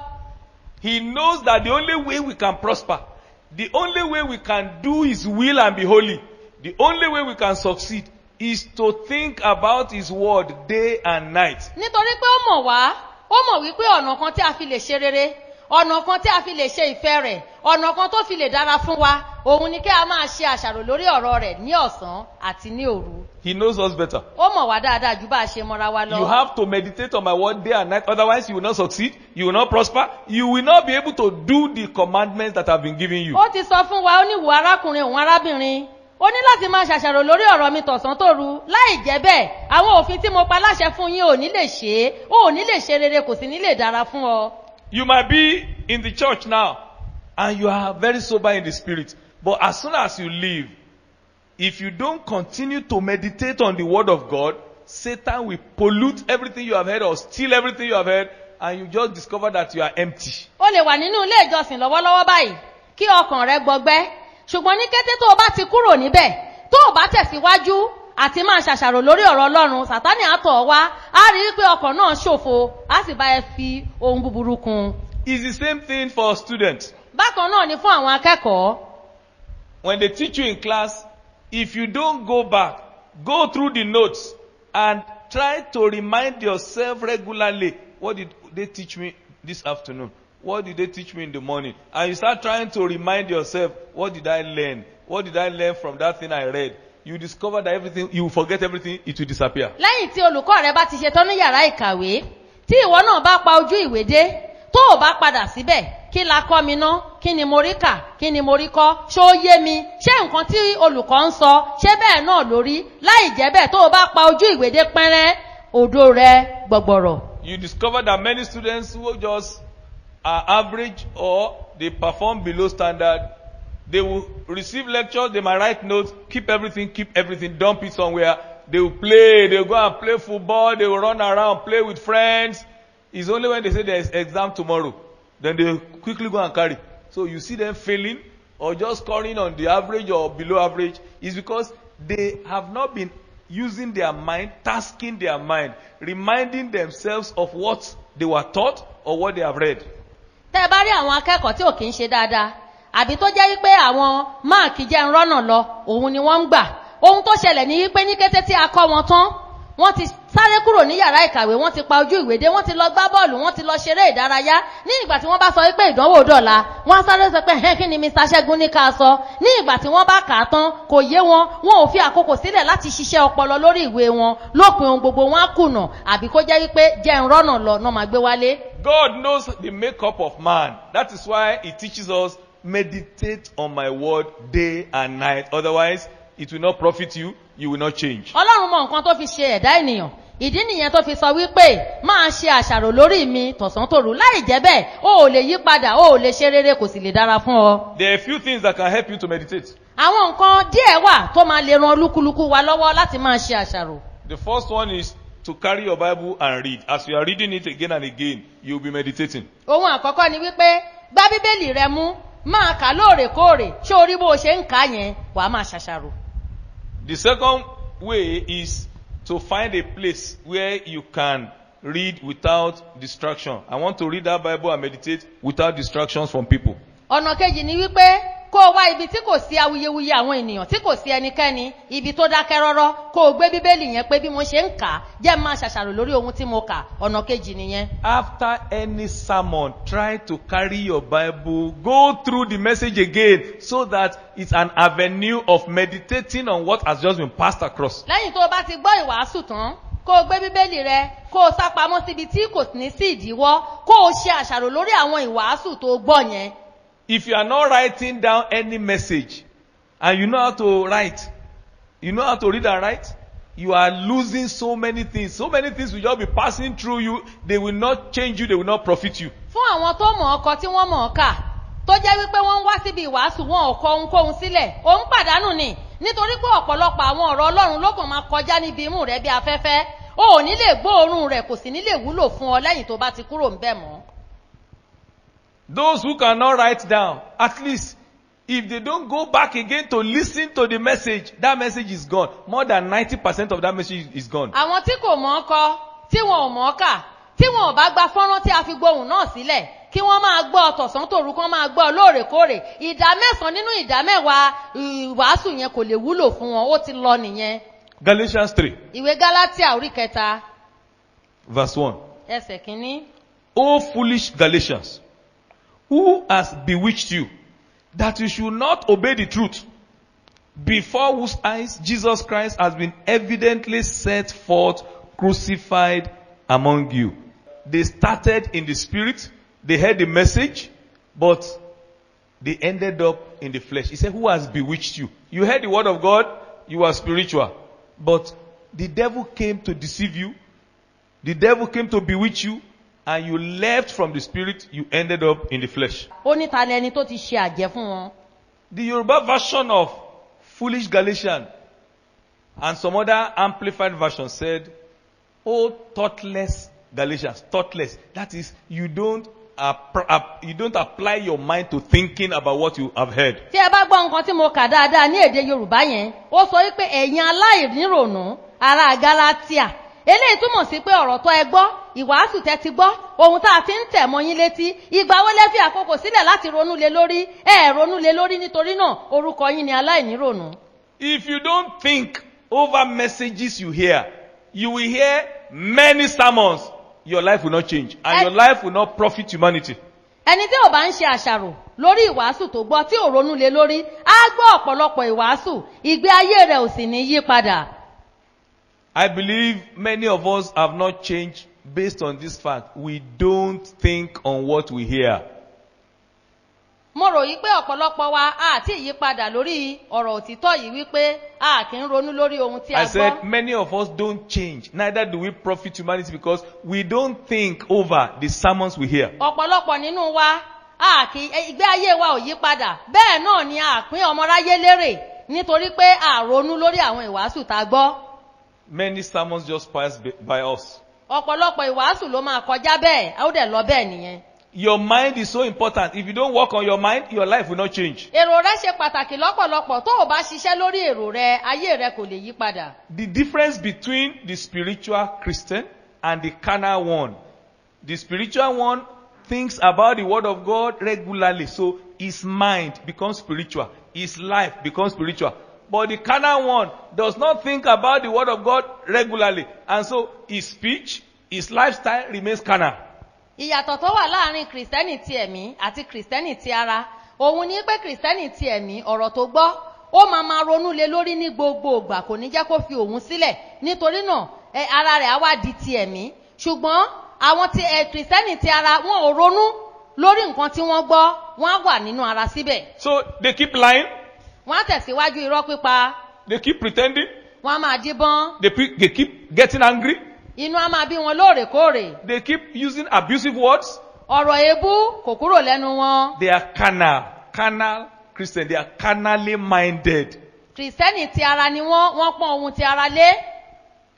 He knows that the only way we can prosper, the only way we can do his will and be holy, the only way we can succeed is to think about his word day and night. nítorí pé ó mọ̀ wá ó mọ̀ wípé ọ̀nà kan tí a fi lè ṣe rere ọ̀nà kan tí a fi lè ṣe ìfẹ́ rẹ̀ ọ̀nà kan tó fi lè dára fún wa òun ni kí a máa ṣe àṣàrò lórí ọ̀rọ̀ rẹ̀ ní ọ̀sán àti ní òru. He knows us better. ó mọ̀ wá dáadáa ju bá a ṣe mọ́ra wa lọ. You have to meditate on my word day and night, otherwise you will not succeed, you will not prosper, you will not be able to do the commandments that have been given you. ó ti sọ fún wa ó ní ìwọ arákùnrin òun arábìnrin ó ní láti máa ṣàṣàrò lórí ọ̀rọ̀ mi tọ̀sán tòru láì jẹ́ bẹ́ẹ̀ àwọn òfin tí mo pa láṣẹ fún yín ò ní lè ṣe é ò ní lè ṣe rere kò sì ní lè dára fún ọ. You might be in the church now and you are very sober in the spirit, but as soon as you leave, if you don't continue to meditate on the word of God, Satan will pollute everything you have heard or steal everything you have heard, and you just discover that you are empty. ó lè wà nínú ilé ìjọsìn lọ́wọ́lọ́wọ́ báyìí kí ọkàn rẹ gbọgbẹ́ ṣùgbọ́n ní kété tó o bá ti kúrò níbẹ̀ tó o bá tẹ̀síwájú àti máa ṣàṣàrò lórí ọ̀rọ̀ ọlọ́run sàtánì àtọ̀ wá á rí i pé ọkàn náà ṣòfo á sì bá ẹ fi ohun búburú kún. It's the same thing for students. bákan náà ni fún àwọn akẹ́kọ̀ọ́. When they teach you in class, if you don't go back, go through the notes and try to remind yourself regularly, what did they teach me this afternoon? what did they teach me in the morning? And you start trying to remind yourself, what did I learn? What did I learn from that thing I read? You discover that everything, you forget everything, it will disappear. lẹ́yìn tí olùkọ́ rẹ bá ti ṣetán ní yàrá ìkàwé tí ìwọ náà bá pa ojú ìwé dé tó o bá padà síbẹ̀ kí la kọ́ mi ná kí ni mo rí kà kí ni mo rí kọ́ ṣó yé mi ṣé nǹkan tí olùkọ́ ń sọ ṣé bẹ́ẹ̀ náà lórí láì jẹ́ bẹ́ẹ̀ tó o bá pa ojú ìwé dé pẹ́rẹ́ òdo rẹ gbọ̀gbọ̀rọ̀. You discover that many students who just are average or they perform below standard, they will receive lectures, they might write notes, keep everything, dump it somewhere. They will play, they will go and play football, they will run around, play with friends. It's only when they say there is exam tomorrow, then they quickly go and carry. So you see them failing or just scoring on the average or below average. It's because they have not been using their mind, tasking their mind, reminding themselves of what they were taught or what they have read. tẹ́ ẹ bá rí àwọn akẹ́kọ̀ọ́ tí ò kí ń ṣe dáadáa àbí tó jẹ́ wípé àwọn máàkì jẹ́ ń rọ́nà lọ òun ni wọ́n ń gbà ohun tó ṣẹlẹ̀ ní wípé ní kété tí a kọ́ wọn tán wọ́n ti sáré kúrò ní yàrá ìkàwé wọ́n ti pa ojú ìwé dé wọ́n ti lọ gbá bọ́ọ̀lù wọ́n ti lọ ṣeré ìdárayá ní ìgbà tí wọ́n bá sọ wípé ìdánwò dọ̀la wọ́n sáré sọ pé kí ni Mr. Ṣẹ́gun ní ká sọ ní ìgbà tí wọ́n bá kà á tán kò yé wọn wọn ò fi àkókò sílẹ̀ láti ṣiṣẹ́ ọpọlọ lórí ìwé wọn lópin ohun gbogbo wọn á kùnà àbí kó jẹ́ wípé jẹ́ ń rọ́nà lọ náà máa gbé wálé. God knows the makeup of man. That is why he teaches us, meditate on my word day and night. Otherwise, it will not profit you, you will not change. Ọlọ́run mọ nǹkan tó fi ṣe ẹ̀dá ènìyàn ìdí nìyẹn tó fi sọ wípé máa ṣe àṣàrò lórí mi tọ̀sán tòru láì jẹ́ bẹ́ẹ̀ o ò lè yí padà o ò lè ṣe rere kò sì lè dára fún ọ. There are a few things that can help you to meditate. Àwọn nǹkan díẹ̀ wà tó máa lè ran olúkúlùkù wa lọ́wọ́ láti máa ṣe àṣàrò. The first one is to carry your Bible and read. As you are reading it again and again, you will be meditating. Ohun àkọ́kọ́ ni wípé gbá bíbélì rẹ mú máa kà lóòrèkóòrè ṣé orí bó o ṣe ń kà á yẹn wàá máa ṣàṣàrò. The second way is to find a place where you can read without distraction. I want to read that Bible and meditate without distractions from people. Ọ̀nà kejì ni wípé kó o wá ibi tí kò sí awuyewuye àwọn ènìyàn tí kò sí ẹnikẹ́ni ibi tó dákẹ́ rọ́rọ́ kó o gbé bíbélì yẹn pé bí mo ṣe ń kà á jẹ́ máa ṣàṣàrò lórí ohun tí mo kà ọ̀nà kejì nìyẹn. After any sermon, try to carry your Bible, go through the message again so that it's an avenue of meditating on what has just been passed across. Lẹ́yìn tó o bá ti gbọ́ ìwàásù tán kó o gbé bíbélì rẹ kó o sá pamọ́ síbi tí kò ní sí ìdíwọ́ kó o ṣe àṣàrò lórí àwọn ìwàásù tó gbọ́ yẹn. If you are not writing down any message and you know how to write, you know how to read and write, you are losing so many things. So many things will just be passing through you. They will not change you. They will not profit you. Fún àwọn tó mọ̀ ọkọ tí wọ́n mọ̀ ọ́ kà tó jẹ́ wípé wọ́n ń wá síbi ìwàásù wọn ò kọ ohunkóhun sílẹ̀ òun pàdánù ni nítorí pé ọ̀pọ̀lọpọ̀ àwọn ọ̀rọ̀ Ọlọ́run ló kàn máa kọjá níbi imú rẹ̀ bí afẹ́fẹ́ o ò ní lè gbóòórùn rẹ̀ kò sì ní lè wúlò fún ọ lẹ́yìn tó bá ti kúrò ńbẹ̀ mọ́. Those who cannot write down, at least if they don't go back again to listen to the message, that message is gone. More than 90% of that message is gone. Àwọn tí kò mọ̀ ọ́ kọ tí wọn ò mọ̀ ọ́ kà tí wọn ò bá gba fọ́nrán tí a fi gbohùn náà sílẹ̀ kí wọ́n máa gbọ́ tọ̀sán tòru kan máa gbọ́ lóòrèkóòrè 9 nínú 10 ìwàásù yẹn kò lè wúlò fún wọn ó ti lọ nìyẹn. Galatians 3. Ìwé Gálátíà orí 3 verse 1. ẹsẹ̀ 1. O foolish Galatians, who has bewitched you, that you should not obey the truth, before whose eyes Jesus Christ has been evidently set forth, crucified among you. They started in the spirit, they heard the message, but they ended up in the flesh. He said, who has bewitched you? You heard the word of God, you are spiritual, but the devil came to deceive you, the devil came to bewitch you, and you left from the spirit, you ended up in the flesh. Ó ní ta ni ẹni tó ti ṣe àjẹ́ fún wọn. The Yoruba version of foolish Galatian and some other amplified version said, oh, thoughtless Galatians, thoughtless. That is, you don't apply your mind to thinking about what you have heard. Tí ẹ bá gbọ́ nǹkan tí mo kà dáadáa ní èdè Yorùbá yẹn, ó sọ wípé ẹ̀yin aláìnírònú ará Gálátíà. Eléyìí túmọ̀ sí pé ọ̀rọ̀ tó ẹ gbọ́, ìwàásù tẹ́ ti gbọ́, ohun tá a fi ń tẹ̀ mọ́ yín létí, ìgbà wo lẹ fi àkókò sílẹ̀ láti ronú lé lórí, ronú lé lórí nítorí náà orúkọ yín ni aláìnírònú. If you don't think over messages you hear, you will hear many sermons. Your life will not change and your life will not profit humanity. ẹni tí ò bá ń ṣe àṣàrò lórí ìwàásù tó gbọ́ tí ò ronú lé lórí á gbọ́ ọ̀pọ̀lọpọ̀ ìwàásù ìgbé ayé rẹ̀ ò sì ní yí padà. I believe many of us have not changed based on this fact. We don't think on what we hear. Mo rò yí pé ọ̀pọ̀lọpọ̀ wa àti ìyípadà lórí ọ̀rọ̀ òtítọ́ yìí wípé a kì í ronú lórí ohun tí a I gbọ́. said many of us don't change. Neither do we profit humanity because we don't think over the sermons we hear. Ọ̀pọ̀lọpọ̀ nínú wa ìgbé ayé wa ò yí padà bẹ́ẹ̀ náà ni a pín ọmọráyé lérè nítorí pé a ronú lórí àwọn ìwàásù tá a gbọ́. Many sermons just pass by us. Ọ̀pọ̀lọpọ̀ ìwàásù ló máa kọjá bẹ́ẹ̀ a ó dẹ̀ lọ bẹ́ẹ̀ nìyẹn. Your mind is so important. If you don't work on your mind, your life will not change. Èrò rẹ ṣe pàtàkì lọ́pọ̀lọpọ̀ tó o bá ṣiṣẹ́ lórí èrò rẹ ayé rẹ kò lè yí padà. The difference between the spiritual Christian and the carnal one. The spiritual one thinks about the word of God regularly. So his mind becomes spiritual. His life becomes spiritual. But the carnal one does not think about the word of God regularly. And so his speech, his lifestyle remains carnal. Ìyàtọ̀ tó wà láàrin kìrìsìtẹ́nì ti ẹ̀mí àti kìrìsìtẹ́nì ti ara òun ni pé kìrìsìtẹ́nì ti ẹ̀mí ọ̀rọ̀ tó gbọ́ ó máa ronú lé lórí ní gbogbo ìgbà kò ní jẹ́ kó fi òun sílẹ̀ nítorí náà ara rẹ̀ á wá di ti ẹ̀mí ṣùgbọ́n àwọn ti kìrìsìtẹ́nì ti ara wọn ò ronú lórí nǹkan tí wọ́n gbọ́ wọ́n á wà nínú ara síbẹ̀. So they keep lying. Wọ́n á tẹ̀síwájú irọ́ pípa. They keep pretending. Wọ́n á máa díbọ́n. They keep getting angry. Inú á máa bí wọn lóòrèkóòrè. They keep using abusive words. Ọ̀rọ̀ èébú kò kúrò lẹ́nu wọn. They are carnal Christian. They are carnally minded. Kìrìsìtẹ́nì ti ara ni wọ́n pọ́n ohun ti ara lé.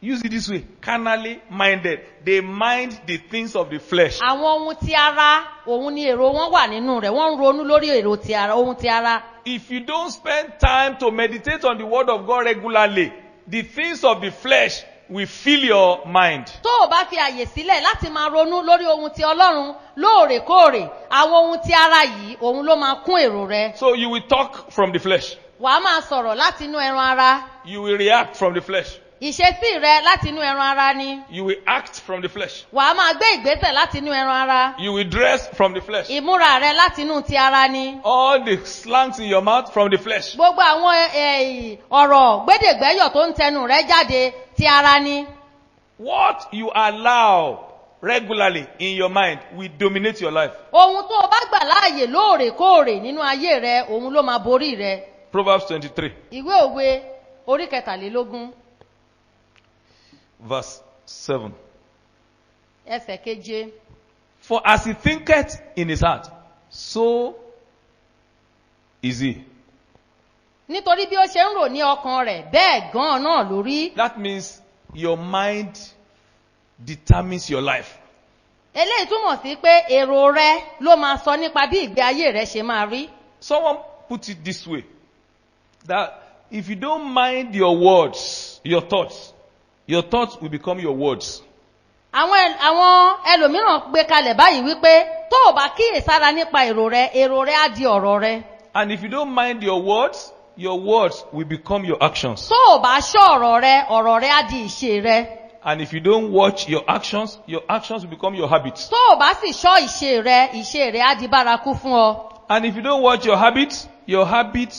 Use it this way. Carnally minded. They mind the things of the flesh. Àwọn ohun ti ara òun ni èrò wọn wà nínú rẹ̀ wọ́n ń ronú lórí èrò ti ara ohun ti ara. If you don't spend time to meditate on the word of God regularly, the things of the flesh will fill your mind. Tó o bá fi àyè sílẹ̀ láti máa ronú lórí ohun ti Ọlọ́run lóòrèkóòrè, àwọn ohun ti ara yìí òun ló máa kún èrò rẹ. So you will talk from the flesh. Wàá máa sọ̀rọ̀ láti inú ẹran ara. You will react from the flesh. Ìṣesí rẹ láti inú ẹran ara ni. You will act from the flesh. Wàá máa gbé ìgbésẹ̀ láti inú ẹran ara. You will dress from the flesh. Ìmúra rẹ láti inú ti ara ni. All the slangs in your mouth from the flesh. Gbogbo àwọn ọ̀rọ̀ gbédègbẹ́yọ̀ tó ń tẹnu rẹ jáde ti ara ni. What you allow regularly in your mind will dominate your life. Ohun tó o bá gbà láàyè lóòrèkóòrè nínú ayé rẹ òun ló máa borí rẹ. Proverbs 23. Ìwé òwe orí 23. Verse 7. Ẹsẹ̀ 7. For as he thinketh in his heart, so is he. Nítorí bí ó ṣe ń rò ní ọkàn rẹ̀ bẹ́ẹ̀ gan-an náà ló rí. That means your mind determines your life. Eléyìí túmọ̀ sí pé èrò rẹ ló máa sọ nípa bí ìgbé ayé rẹ ṣe máa rí. Someone put it this way, that if you don't mind your words, your thoughts will become your words. Àwọn ẹlòmíràn gbé kalẹ̀ báyìí wípé tó o bá kíyèsára nípa èrò rẹ á di ọ̀rọ̀ rẹ. And if you don't mind your words will become your actions. Tó o bá ṣọ́ ọ̀rọ̀ rẹ á di ìṣe rẹ. And if you don't watch your actions will become your habits. Tó o bá sì ṣọ́ ìṣe rẹ á di bárakú fún ọ. And if you don't watch your habits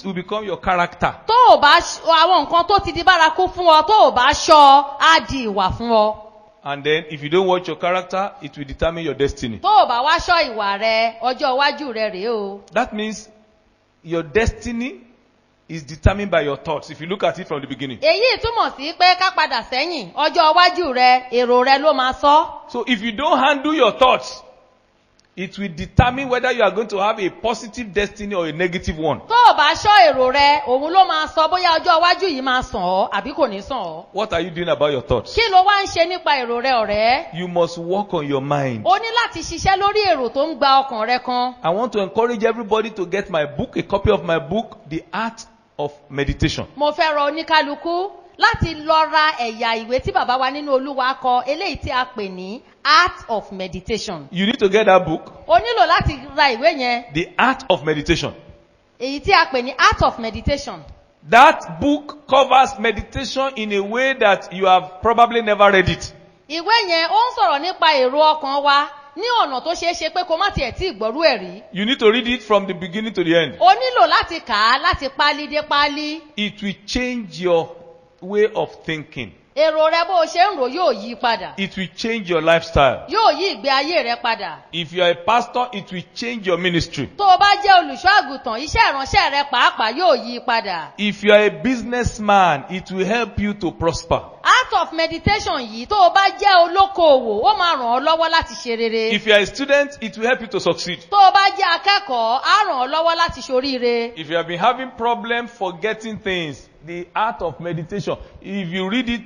will become your character. Tó o bá àwọn nǹkan tó ti di bárakú fún ọ tó o bá ṣọ́ á di ìwà fún ọ. And then if you don't watch your character, it will determine your destiny. Tó o bá wá ṣọ́ ìwà rẹ ọjọ́ iwájú rẹ rèé o. That means your destiny is determined by your thoughts. If you look at it from the beginning. Èyí túmọ̀ sí pé ká padà sẹ́yìn ọjọ́ iwájú rẹ èrò rẹ ló máa sọ. So if you don't handle your thoughts, it will determine whether you are going to have a positive destiny or a negative one. Tó o bá ṣọ́ èrò rẹ òun ló máa sọ bóyá ọjọ́ iwájú yìí máa sàn ọ́ àbí kò ní sàn ọ́. What are you doing about your thoughts? Kí ló wá ń ṣe nípa èrò rẹ ọ̀rẹ́? You must work on your mind. O ní láti ṣiṣẹ́ lórí èrò tó ń gba ọkàn rẹ kan. I want to encourage everybody to get my book, a copy of my book, The Art of Meditation. Mo fẹ́ rọ oníkálukú láti lọ ra ẹ̀yà ìwé tí bàbá wa nínú Olúwa kọ eléyìí tí a pè ní Art of Meditation. You need to get that book. O nílò láti ra ìwé yẹn. The Art of Meditation. Èyí tí a pè ní Art of Meditation. That book covers meditation in a way that you have probably never read it. Ìwé yẹn ó ń sọ̀rọ̀ nípa èrò ọkàn wa ní ọ̀nà tó ṣeé ṣe pé kó má tiẹ̀ tí ìgbọ́rú ẹ̀ rí. You need to read it from the beginning to the end. O nílò láti kà á láti pálí dé pálí. It will change your way of thinking. Èrò rẹ bó o ṣe ń rò yóò yí padà. It will change your lifestyle. Yóò yí ìgbé ayé rẹ padà. If you are a pastor, it will change your ministry. Tó o bá jẹ́ olùṣọ́ àgùntàn, iṣẹ́ ìránṣẹ́ rẹ pàápàá yóò yí padà. If you are a businessman, it will help you to prosper. Art of meditation yìí tó o bá jẹ́ olókoòwò, ó máa ràn ọ́ lọ́wọ́ láti ṣe rere. If you are a student, it will help you to succeed. Tó o bá jẹ́ akẹ́kọ̀ọ́, á ràn ọ́ lọ́wọ́ láti ṣoríire. If you have been having problem forgetting things, the art of meditation, if you read it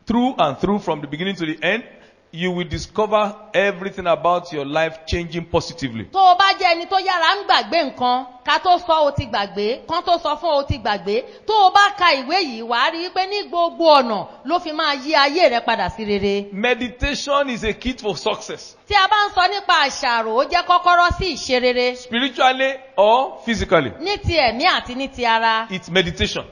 through and through from the beginning to the end, you will discover everything about your life changing positively. Tó o bá jẹ́ ẹni tó yára ń gbàgbé nǹkan, ká tó sọ o ti gbàgbé, kán tó sọ fún o ti gbàgbé, tó o bá ka ìwé yìí wàá rí i pé ní gbogbo ọ̀nà ló fi máa yí ayé rẹ padà sí rere. Meditation is a key for success, Tí a bá ń sọ nípa àṣàrò, ó jẹ́ kọ́kọ́rọ́ sí ìṣe rere. spiritually or physically. Ní ti ẹ̀mí àti ní ti ara, It's meditation.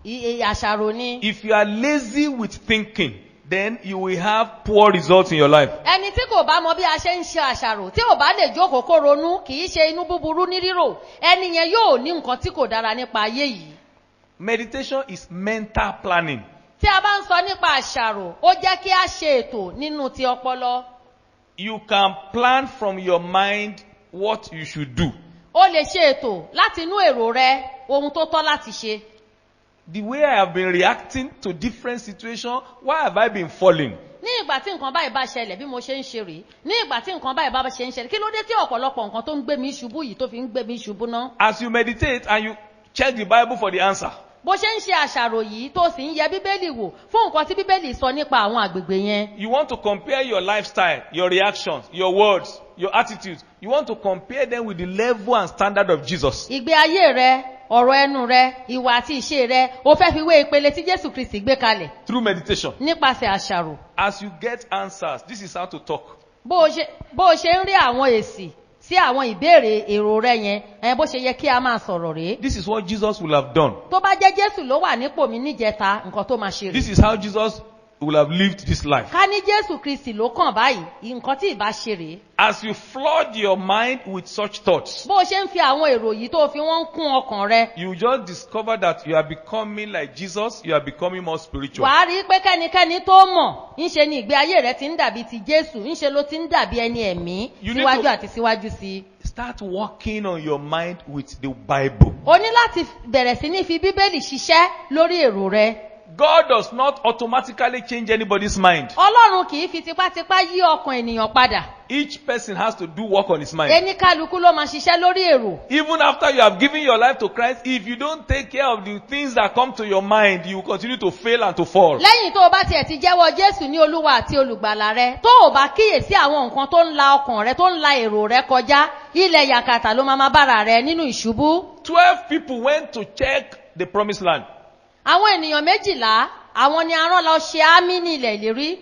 àṣàrò ni. If you are lazy with thinking, then you will have poor results in your life. Ẹni tí kò bá mọ bí a ṣe ń ṣe àṣàrò, tí ò bá lè jókòó kó ronú, kì í ṣe inú búburú ní rírò, ẹni yẹn yóò ní nǹkan tí kò dára nípa ayé yìí. Meditation is mental planning. Tí a bá ń sọ nípa àṣàrò, ó jẹ́ kí a ṣe ètò nínú ti ọpọlọ. You can plan from your mind what you should do. O lè ṣe ètò láti inú èrò rẹ ohun tó tọ́ láti ṣe. The way I have been reacting to different situations, why have I been falling? Ní ìgbà tí nǹkan báyìí bá ṣẹlẹ̀ bí mo ṣe ń ṣe rèé, ní ìgbà tí nǹkan báyìí bá ṣe ń ṣẹlẹ̀, kí ló dé tí ọ̀pọ̀lọpọ̀ nǹkan tó ń gbé mi ṣubú yìí tó fi ń gbé mi ṣubú náà? As you meditate and you check the Bible for the answer, Bó ṣe ń ṣe àṣàrò yìí tó sì ń yẹ Bíbélì wò fún nǹkan tí Bíbélì sọ nípa àwọn àgbègbè yẹn. you want to compare your lifestyle, your reactions, your words, your attitudes. You want to compare them with the level and standard of Jesus. Ìgbé ayé rẹ, ọ̀rọ̀ ẹnu rẹ, ìwà àti ìṣe rẹ, ó fẹ́ fi wé ìpele tí Jésù Kristi gbé kalẹ̀ Through meditation. nípasẹ̀ àṣàrò. As you get answers, this is how to talk. Bó o ṣe ń rí àwọn èsì sí àwọn ìbéèrè èrò rẹ yẹn, bó ṣe yẹ kí a máa sọ̀rọ̀ rèé. This is what Jesus will have done. Tó bá jẹ́ Jésù ló wà nípò mi níjẹta, nǹkan tó máa ṣe rèé. This is how Jesus will have lived this life. Ká ní Jésù Kristi ló kàn báyìí, nǹkan tí ìbá ṣe rèé. As you flood your mind with such thoughts, Bó o ṣe ń fi àwọn èrò yìí tó fi wọ́n ń kún ọkàn rẹ, you just discover that you are becoming like Jesus, you are becoming more spiritual. wàá rí pé kẹ́nikẹ́ni tó mọ̀, ńṣe ni ìgbé ayé rẹ ti ń dàbí ti Jésù, ńṣe ló ti ń dàbí ẹni ẹ̀mí You need síwájú to- àti síwájú sí i. Start working on your mind with the Bible. O ní láti bẹ̀rẹ̀ sí ní fi Bíbélì ṣiṣẹ́ lórí èrò rẹ. God does not automatically change anybody's mind. Ọlọ́run kì í fi tipátipá yí ọkàn ènìyàn padà. Each person has to do work on his mind. Ẹnikálukú ló máa ṣiṣẹ́ lórí èrò. Even after you have given your life to Christ, if you don't take care of the things that come to your mind, you will continue to fail and to fall. Lẹ́yìn tó o bá tiẹ̀ ti jẹ́wọ́ Jésù ní Olúwa àti Olùgbàlà rẹ, tó o bá kíyèsí àwọn nǹkan tó ń la ọkàn rẹ, tó ń la èrò rẹ kọjá, ilẹ̀ yàkàtà ló máa bára rẹ nínú ìṣubú. 12 people went to check the promised land. Àwọn ènìyàn 12, àwọn ni a rán lọ ṣe àmì ní ilẹ̀ ìlérí.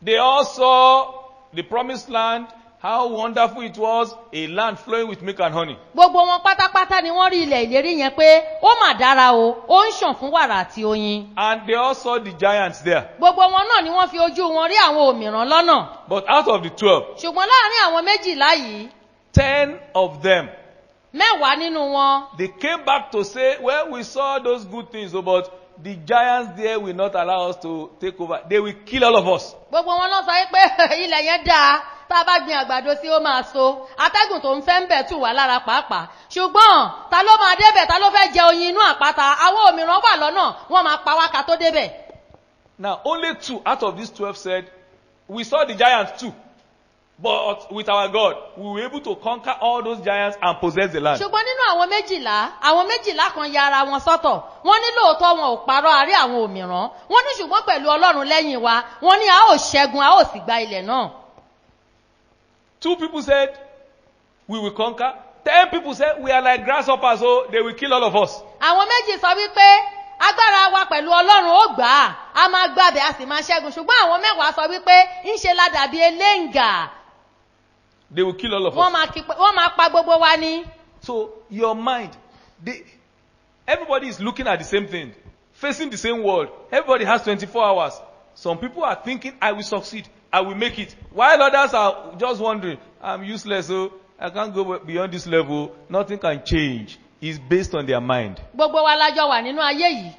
They all saw the promised land, how wonderful it was, a land flowing with milk and honey. Gbogbo wọn pátápátá ni wọ́n rí ilẹ̀ ìlérí yẹn pé ó mà dára o, ó ń ṣàn fún wàrà àti oyin. And they all saw the giants there. Gbogbo wọn náà ni wọ́n fi ojú wọn rí àwọn òmìrán lọ́nà. But out of the 12, Ṣùgbọ́n láàárín àwọn 12 yìí, 10 of them, 10 nínú wọn, they came back to say, well, we saw those good things, but the giants there will not allow us to take over. They will kill all of us. gbogbo wọn náà sọ pé ilẹ̀ yẹn dáa, tá a bá gbin àgbàdo sí ó máa so, atẹ́gùn tó ń fẹ́ ń bẹ̀ tù wá lára pàápàá. Ṣùgbọ́n ta ló máa débẹ̀, ta ló fẹ́ jẹ oyin inú àpáta, àwọn òmìrán wà lọ́nà, wọ́n máa pa wá ká tó débẹ̀. Now, only 2 out of these 12 said, we saw the giants too. But with our God, we were able to conquer all those giants and possess the land. Ṣùgbọ́n nínú àwọn 12 kan ya ara wọn sọ́tọ̀, wọ́n ní lóòótọ́ wọn ò parọ́ àárí àwọn òmìrán, wọ́n ní ṣùgbọ́n pẹ̀lú Ọlọ́run lẹ́yìn wa, wọ́n ní a ó ṣẹ́gun, a ó sì gba ilẹ̀ náà. 2 people said, we will conquer. 10 people said, we are like grasshoppers, so they will kill all of us. Àwọn 2 sọ wípé agbára wa pẹ̀lú Ọlọ́run ó gbà á, a máa gbàbẹ̀ a sì máa ṣẹ́gun. Ṣùgbọ́n àwọn 10 sọ wípé ńṣe la dàbí eléǹgà, They will kill all of wọ́n us. máa pa gbogbo wa ní. So your mind, everybody is looking at the same thing, facing the same world. Everybody has 24 hours. Some people are thinking, I will succeed, I will make it. While others are just wondering, I'm useless, so I can't go beyond this level. Nothing can change. It's based on their mind. Gbogbo wa lájọ wà nínú ayé yìí.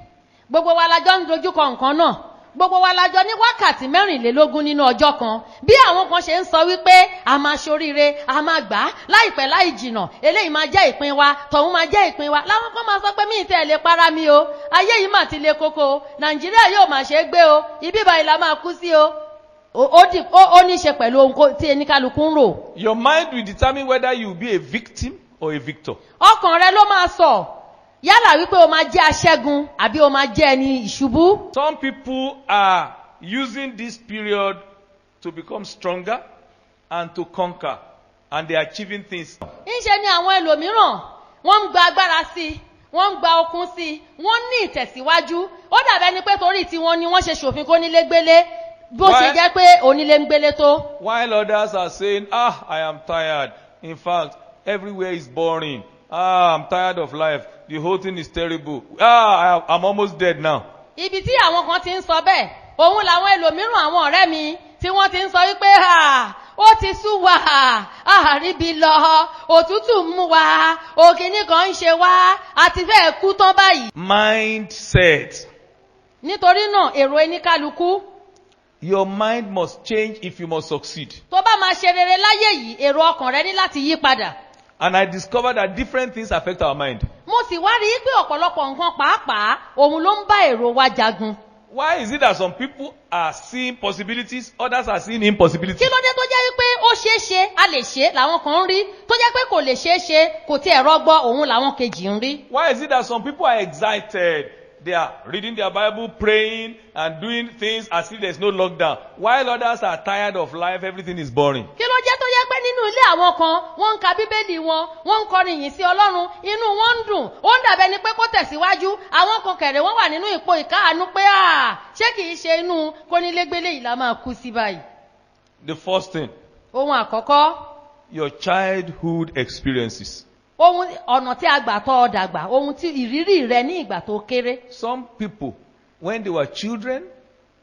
Gbogbo wa lájọ ń dojúkọ nǹkan náà. Gbogbo wa lájọ ní wákàtí 24 nínú ọjọ́ kan. Bí àwọn kan ṣe ń sọ wípé a máa ṣoríire, a máa gbà á láìpẹ́ láì jìnà, eléyìí máa jẹ́ ìpín wa, tọ̀hún máa jẹ́ ìpín wa. Láwọn kan máa sọ pé mí ìtẹ́ lè para mi o. Ayé yìí mà ti le koko o. Nàìjíríà yóò máa ṣe é gbé o. Ibi báyìí la máa kú sí o. Ó ní ṣe pẹ̀lú ohun tí ẹnikálukú ń rò. Your mind will determine whether you will be a victim or a victor. Ọkàn rẹ ló máa sọ. Yálà wípé o máa jẹ́ aṣẹ́gun àbí o máa jẹ́ ẹni ìṣubú. Some people are using this period to become stronger and to conquer, and they are achieving things. Ńṣe ni àwọn ẹlòmíràn wọ́n ń gba agbára sí i, wọ́n ń gba okun sí i, wọ́n ní ìtẹ̀síwájú. Ó dàbẹ́ ni pé torí tiwọn ni wọ́n ṣe ṣòfin kó nílé gbélé bó ṣe jẹ́ pé onílé ń gbélé tó. While others are saying, I am tired. In fact, everywhere is boring. I'm tired of life. The whole thing is terrible. I'm almost dead now. Ibi tí àwọn kan ti ń sọ bẹ́ẹ̀, òun làwọn ẹlòmíràn àwọn ọ̀rẹ́ mi tí wọ́n ti ń sọ wípé ó ti sú wa, àríbi lọ, òtútù mú wa, òkìní kan ń ṣe wá, àti fẹ́ kú tán báyìí. Mindset. Nítorí náà, èrò ẹnikálukú. Your mind must change if you must succeed. Tó bá máa ṣe rere láyé yìí, èrò ọkàn rẹ ní láti yí padà. And I discovered that different things affect our mind. Mo sì wá rí pé ọ̀pọ̀lọpọ̀ nǹkan pàápàá òun ló ń bá èrò wa jagun. Why is it that some people are seeing possibilities, others are seeing impossibilities? Kí ló dé tó jẹ́ wípé ó ṣeé ṣe, a lè ṣe làwọn kan ń rí, tó jẹ́ pé kò lè ṣeé ṣe, kò tiẹ̀ rọgbọ òun làwọn kejì ń rí. Why is it that some people are excited? They are reading their Bible, praying, and doing things as if there's no lockdown. While others are tired of life, everything is boring. Kí ló jẹ́ tó jẹ́ pé nínú ilé àwọn kan, wọ́n ń ka Bíbélì wọn, wọ́n ń kọrin yìn sí Ọlọ́run, inú wọn ń dùn, ó ń dàbẹ́ ni pé kó tẹ̀síwájú, àwọn kan kẹ̀rẹ̀ wọ́n wà nínú ipò ìkáàánú pé ṣé kìí ṣe inú kónílégbélé yìí la máa kú sí báyìí. The first thing, Ohun àkọ́kọ́, your childhood experiences. ohun ọ̀nà tí a gbà tọ́ ọ dàgbà, ohun tí ìrírí rẹ ní ìgbà tó kéré. Some people, when they were children,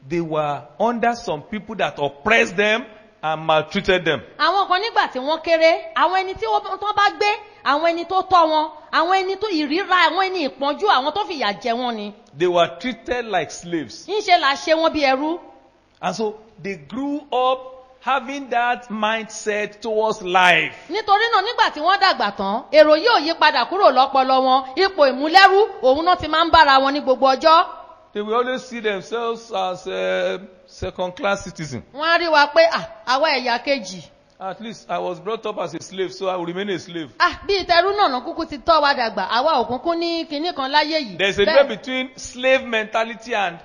they were under some people that oppressed them and maltreated them. Àwọn kan nígbà tí wọ́n kéré, àwọn ẹni tí wọ́n bá gbé, àwọn ẹni tó tọ́ wọn, àwọn ẹni tó ìríra, àwọn ẹni ìpọ́njú, àwọn tó fìyà jẹ wọ́n ni. They were treated like slaves. Ńṣe là ṣe wọ́n bí ẹrú. And so they grew up having that mindset towards life. Nítorí náà nígbà tí wọ́n dàgbà tán, èrò yóò yí padà kúrò lọ́pọlọ wọn, ipò ìmúlẹ́rú, òun náà ti máa ń bára wọn ní gbogbo ọjọ́. They will always see themselves as second-class citizens. Wọ́n á rí wa pé àwa ẹ̀yà kejì. At least I was brought up as a slave, so I will remain a slave. Bí ìtẹrú náà kúkú ti tọ́ wa dàgbà, àwa òkúnkún ní kinní kan láyé yìí. There is a difference between slave mentality and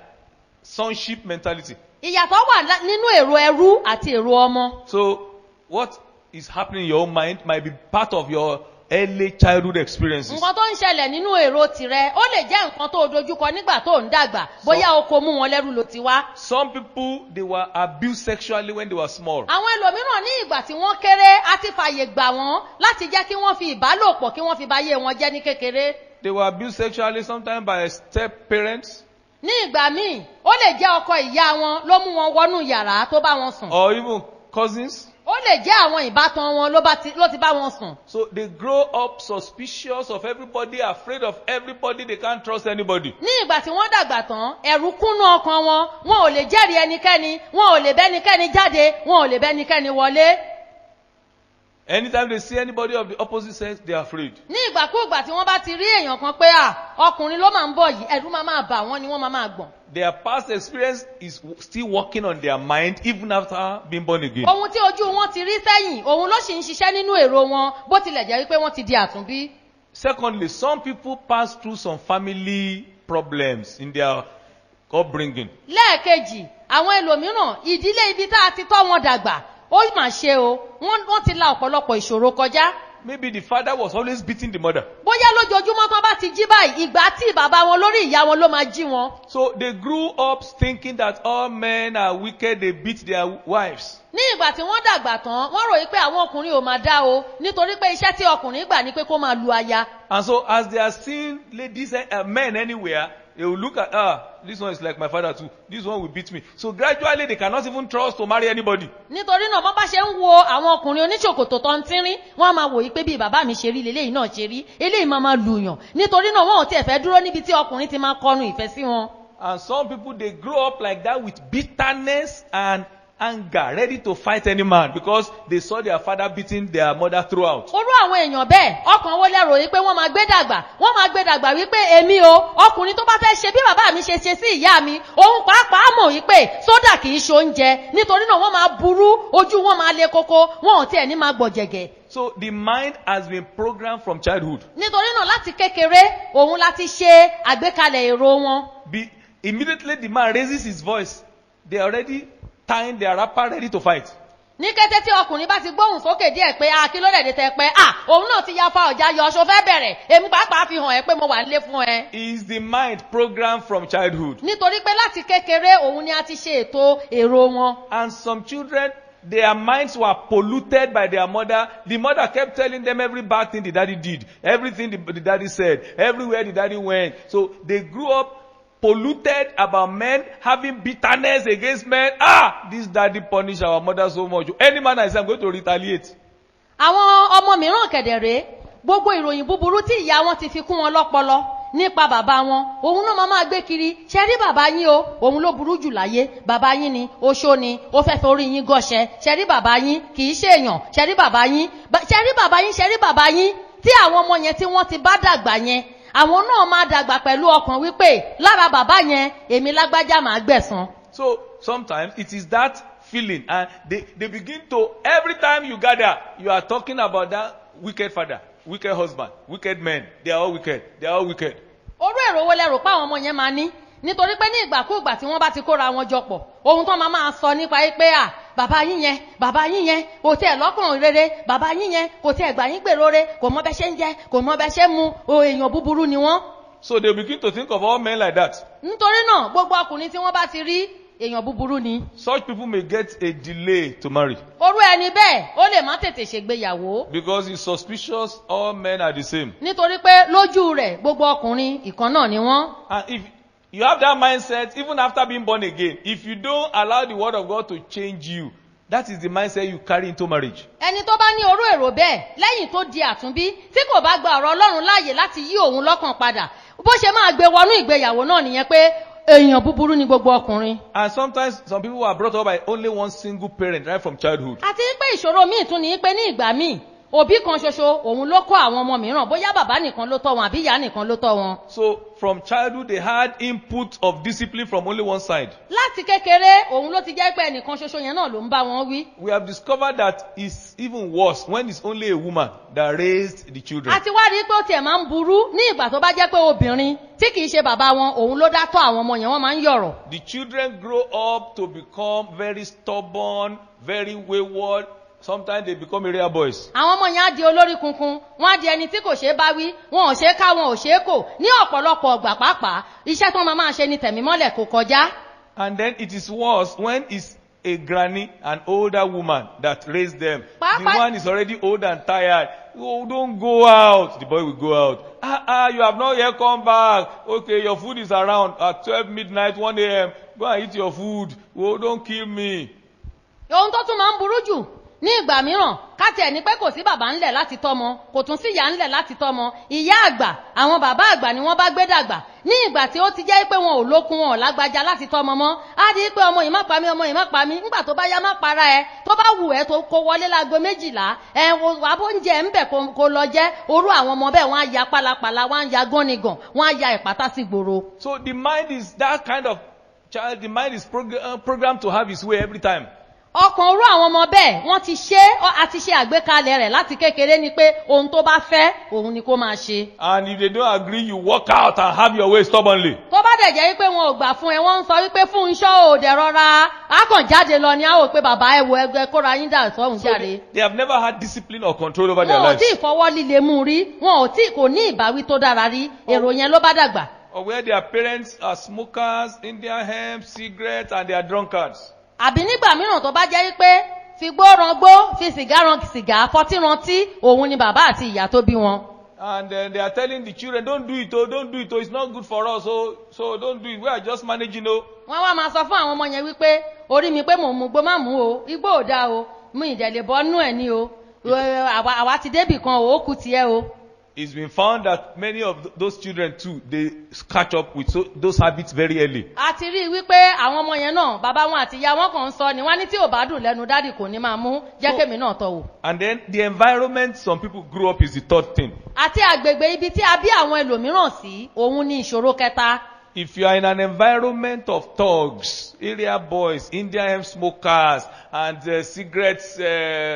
sonship mentality. Ìyàtọ̀ wà nínú èrò ẹrú àti èrò ọmọ. So what is happening in your own mind might be part of your early childhood experiences. Nǹkan tó ń ṣẹlẹ̀ nínú èrò tìrẹ, ó lè jẹ́ nǹkan tó dojúkọ nígbà tó ń dàgbà, bóyá o kò mú wọn lẹ́rú ló ti wá. Some people, they were abused sexually when they were small. Àwọn ẹlòmíràn ní ìgbà tí wọ́n kéré, a ti fàyè gbà wọ́n láti jẹ́ kí wọ́n fi ìbálòpọ̀ kí wọ́n fi báyé wọn jẹ́ ní kékeré. They were abused sexually sometimes by step parents. Ní ìgbà míì, ó lè jẹ́ ọkọ ìyá wọn ló mú wọn wọnú yàrá tó bá wọn sùn. Or even cousins. Ó lè jẹ́ àwọn ìbátan wọn ló ti bá wọn sùn. So they grow up suspicious of everybody, afraid of everybody, they can't trust anybody. Ní ìgbà tí wọ́n dàgbà tán, ẹ̀rù kúnnú ọkàn wọn, wọn ò lè jẹ́rìí ẹnikẹ́ni, wọn ò lè bẹ́nikẹ́ni jáde, wọn ò lè bẹ́nikẹ́ni wọlé. Anytime they see anybody of the opposite sex, they are afraid. Ní ìgbàkúùgbà tí wọ́n bá ti rí èèyàn kan pé ọkùnrin ló máa ń bọ̀ yìí, ẹ̀rù máa bà wọ́n ni wọ́n máa gbọ̀n. Their past experience is still working on their mind even after being born again. Ohun tí ojú wọn ti rí sẹ́yìn, òun ló sì ń ṣiṣẹ́ nínú èrò wọn, bó tilẹ̀ jẹ́ wípé wọ́n ti di àtúnbí. Secondly, some people pass through some family problems in their upbringing. Lẹ́ẹ̀kejì, àwọn ẹlòmíràn, ìdílé ibi tá a ti tọ́ wọn dàgbà, ó mà ṣe o, wọ́n ti la ọ̀pọ̀lọpọ̀ ìṣòro kọjá. Maybe the father was always beating the mother. Bóyá lójoojúmọ́ tán bá ti jí báyìí, ìgbà tí bàbá wọn lórí ìyá wọn ló máa jí wọn. So they grew up thinking that all men are wicked, they beat their wives. Ní ìgbà tí wọ́n dàgbà tán, wọ́n ròyìn pé àwọn ọkùnrin ò máa dá o, nítorí pé iṣẹ́ tí ọkùnrin gbà ní pé kó máa lu aya. And so as they are seeing ladies, men anywhere, They will look at, this one is like my father too. This one will beat me. So gradually they cannot even trust to marry anybody. nítorí náà bọ́n bá ṣe ń wo àwọn ọkùnrin oníṣòkòtò tó ń tínrín wọ́n á máa wòye pé bí bàbá mi ṣe rí leléyìí náà ṣe rí eléyìí máa lùyàn nítorí náà wọn ò tiẹ̀ fẹ́ dúró níbi tí ọkùnrin ti máa kọnu ìfẹ́ sí wọn. And some people, they grow up like that with bitterness and anger, ready to fight any man because they saw their father beating their mother throughout. orú àwọn èèyàn bẹ́ẹ̀ ọkàn wo lẹ́rọ yìí pé wọ́n máa gbé dàgbà wípé èmi o ọkùnrin tó bá fẹ́ ṣe bí bàbá mi ṣe sí ìyá mi òun pàápàá mọ̀ wípé sódà kì í ṣe oúnjẹ nítorí náà wọ́n máa burú ojú wọn máa le koko wọn ò tiẹ̀ ní máa gbọ̀jẹ̀gẹ̀. So the mind has been programmed from childhood. nítorí náà láti kékeré òun láti ṣe àgbékalẹ̀ èrò wọn. Immediately the man raises his voice, they are already tying their wrapper ready to fight. ní kété tí ọkùnrin bá ti gbóhùn sókè díẹ̀ pé kí ló dẹ̀dẹ̀ tẹ pé òun náà ti ya fa ọ̀já yọ ọṣọ fẹ́ bẹ̀rẹ̀ èmi pàápàá fi hàn ẹ́ pé mo wà nílé fún ẹ. Is the mind programmed from childhood. nítorí pé láti kékeré òun ni a ti ṣe ètò èrò wọn. And some children, their minds were polluted by their mother. The mother kept telling them every bad thing the daddy did, everything the daddy said, everywhere the daddy went. So they grew up polluted about men, having bitterness against men. This daddy punished our mother so much. Any man I say I'm going to retaliate. àwọn ọmọ mìíràn kẹ̀dẹ̀rẹ́ gbogbo ìròyìn búburú tí ìyá wọn ti fi kún wọn lọ́pọlọ nípa bàbá wọn òun náà máa gbé kiri ṣe rí bàbá yín o òun ló burú jù láyé bàbá yín ni oṣó ni ó fẹ́ fẹ́ orí yín gọ́ṣẹ́ ṣe rí bàbá yín kì í ṣe èèyàn ṣe rí bàbá yín ṣe rí bàbá yín tí àwọn ọmọ yẹn tí wọ́n ti bá dàgbà yẹn àwọn náà máa dàgbà pẹ̀lú ọkàn wípé lára bàbá yẹn èmi lágbájá máa gbẹ̀san. So sometimes it is that feeling and they begin to, every time you gather, you are talking about that wicked father, wicked husband, wicked men. They are all wicked. They are all wicked. orú èrò wo lẹ rò pé àwọn ọmọ yẹn máa ní nítorí pé ní ìgbàkúùgbà tí wọ́n bá ti kóra wọn jọ pọ̀ ohun tó máa sọ nípa pé bàbá yín yẹn kò tiẹ̀ lọ́kùnrin rere bàbá yín yẹn kò tiẹ̀ gbà yín gbèrò re kò mọ bẹ́ ṣe ń jẹ kò mọ bẹ́ ṣe mu èèyàn búburú ni wọ́n. So they begin to think of all men like that. nítorí náà gbogbo ọkùnrin tí wọ́n bá ti rí èèyàn búburú ni. Such people may get a delay to marry. orú ẹni bẹ́ẹ̀ ó lè má tètè ṣègbéyàwó. Because he's suspicious all men are the same. nítorí pé lójú rẹ̀ gbogbo ọkùnrin ìkan náà ni wọ́n. And if you have that mindset, even after being born again, if you don't allow the word of God to change you, that is the mindset you carry into marriage. ẹni tó bá ní orú èrò bẹ́ẹ̀ lẹ́yìn tó di àtúnbí tí kò bá gba ọ̀rọ̀ Ọlọ́run láàyè láti yí òun lọ́kàn padà bó ṣe máa gbé wọnú ìgbéyàwó náà nìyẹn pé èèyàn búburú ni gbogbo ọkùnrin. And sometimes some people are brought up by only one single parent right from childhood. àti pé ìṣòro míì tún ní pé ní ìgbà míì òbí kan ṣoṣo òun ló kọ́ àwọn ọmọ mìíràn bóyá bàbá nìkan ló tọ́ wọn àbí ìyá nìkan ló tọ́ wọn. So from childhood they had input of discipline from only one side. láti kékeré òun ló ti jẹ́ pé ẹnìkan ṣoṣo yẹn náà ló ń bá wọn wí. We have discovered that it's even worse when it's only a woman that raised the children. àti wá rí pé ó tiẹ̀ máa ń burú ní ìgbà tó bá jẹ́ pé obìnrin tí kìí ṣe bàbá wọn òun ló dá tọ́ àwọn ọmọ yẹn wọ́n máa ń yọ̀rọ̀. The children grow up to become very stubborn, very wayward. Sometimes they become area boys. àwọn ọmọ yẹn á di olórí kunkun wọn á di ẹni tí kò ṣeé bá wí wọn ò ṣeé ká wọn ò ṣeé kò ní ọ̀pọ̀lọpọ̀ ọgbà pàápàá iṣẹ́ tó máa ṣe ni tẹ̀mímọ́lẹ̀ kò kọjá. And then it is worse when it's a granny, an older woman that raised them. The one is already old and tired. Oh, don't go out. The boy will go out. You have not yet come back. Okay, your food is around at 12 midnight, 1 a.m. Go and eat your food. Oh, don't kill me. ohun tó tún máa ń burú jù ní ìgbà mìíràn káti ẹ̀ ní pé kò sí bàbá ńlẹ̀ láti tọ́mọ kò tún sí ìyá ńlẹ̀ láti tọ́mọ ìyá àgbà àwọn bàbá àgbà ni wọ́n bá gbé dàgbà ní ìgbà tí ó ti jẹ́ pé wọn ò lókun wọn ò lágbájá láti tọ́mọ mọ́ á di pé ọmọ yìí má pa mí ọmọ yìí má pa mí nígbà tó bá yá má para ẹ tó bá wù ẹ tó kó wọlé láago 12 abóúnjẹ ń bẹ̀ kó lọ jẹ́ orú àwọn ọmọ bẹ́ẹ̀ wọ́n á ya pálapàla wọ́n á ya gánigàn wọ́n á ya ìpátá sí gbòòrò. So the mind is that kind of child, the mind is programmed to have its way every time. ọkàn orú àwọn ọmọ bẹ́ẹ̀ wọ́n ti ṣe àti ṣe àgbékalẹ̀ rẹ̀ láti kékeré ni pé ohun tó bá fẹ́ òun ni kó máa ṣe. And if they don't agree, you walk out and have your way stubbornly. tó bá dẹ̀ jẹ́ wípé wọn ò gbà fún ẹ wọ́n ń sọ wípé fún iṣọ́ òdẹ̀ rọra á kàn jáde lọ ni á wò pé bàbá ẹ wo ẹgbẹ́ kóra yín dà sọ́hùn jáde. They have never had discipline or control over their wọn ò lives. tí ì fọwọ́ líle mú rí wọn ò tí kò ní ìbáwí tó dára rí èrò yẹn ló bá dàgbà. Or where their parents are smokers, Indian hemp, cigarettes, and they are drunkards. àbí nígbà mìíràn tó bá jẹ́ wípé fi gbó ran gbó fi sìgá ran sìgá fọtí rántí òun ni bàbá àti ìyá tó bí wọn. And they are telling the children, don't do it, oh, don't do it, oh, it's not good for us, so don't do it. We are just managing, oh. wọ́n wá máa sọ fún àwọn ọmọ yẹn wípé orí mi pé mò ń mú gbó má mú o igbó ò dáa o mú ìdẹ̀lẹ̀ bọ́ nú ẹ̀ ní o àwa ti débì kan o ó kù tiẹ̀ o. It's been found that many of those children too, they catch up with those habits very early. a ti rí i wípé àwọn ọmọ yẹn náà bàbá wọn àti ìyá wọn kàn ń sọ ni wọ́n ní tí ò bá dùn lẹ́nu dádì kò ní máa mú jẹ́ kémi náà tọ̀ wò. And then the environment some people grew up is the third thing. àti àgbègbè ibi tí a bí àwọn ẹlòmíràn sí òun ní ìṣòro kẹta. If you are in an environment of thugs, area boys, Indian smokers, and cigarette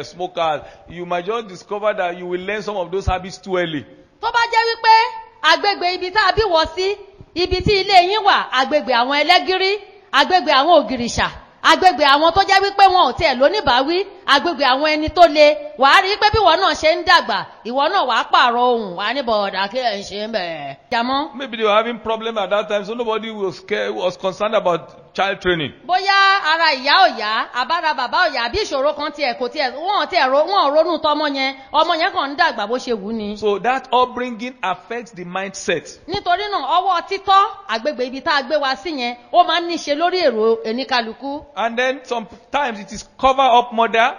smokers, you might just discover that you will learn some of those habits too early. tó bá jẹ́ wípé àgbègbè ibi tá a bí wọ sí ibi tí ilé yín wà àgbègbè àwọn ẹlẹ́gìrì àgbègbè àwọn ògìrìṣà àgbègbè àwọn tó jẹ́ wípé wọn ò tiẹ̀ lóníbàáwí àgbègbè àwọn ẹni tó le wàá rí pé bí ìwọ náà ṣe ń dàgbà ìwọ náà wàá pààrọ̀ ohùn wàá ní bọ̀ọ̀dà kí ẹ̀ ń ṣe ń bẹ̀. jàmọ́. Maybe they were having problem at that time, so nobody was concerned about child training. bóyá ara ìyá ò yá àbára bàbá ò yá bí ìṣòro kan tiẹ̀ kò tiẹ̀ wọ́n ronú tọmọ yẹn kàn ń dàgbà bó ṣe wù ni. So that upbringing affects the mindset. nítorí náà ọwọ́ títọ́ àgbègbè ibi tá a gbé wa sí yẹn ó máa ń níṣe lórí èrò ẹnìkálukú. And then sometimes it is cover up murder.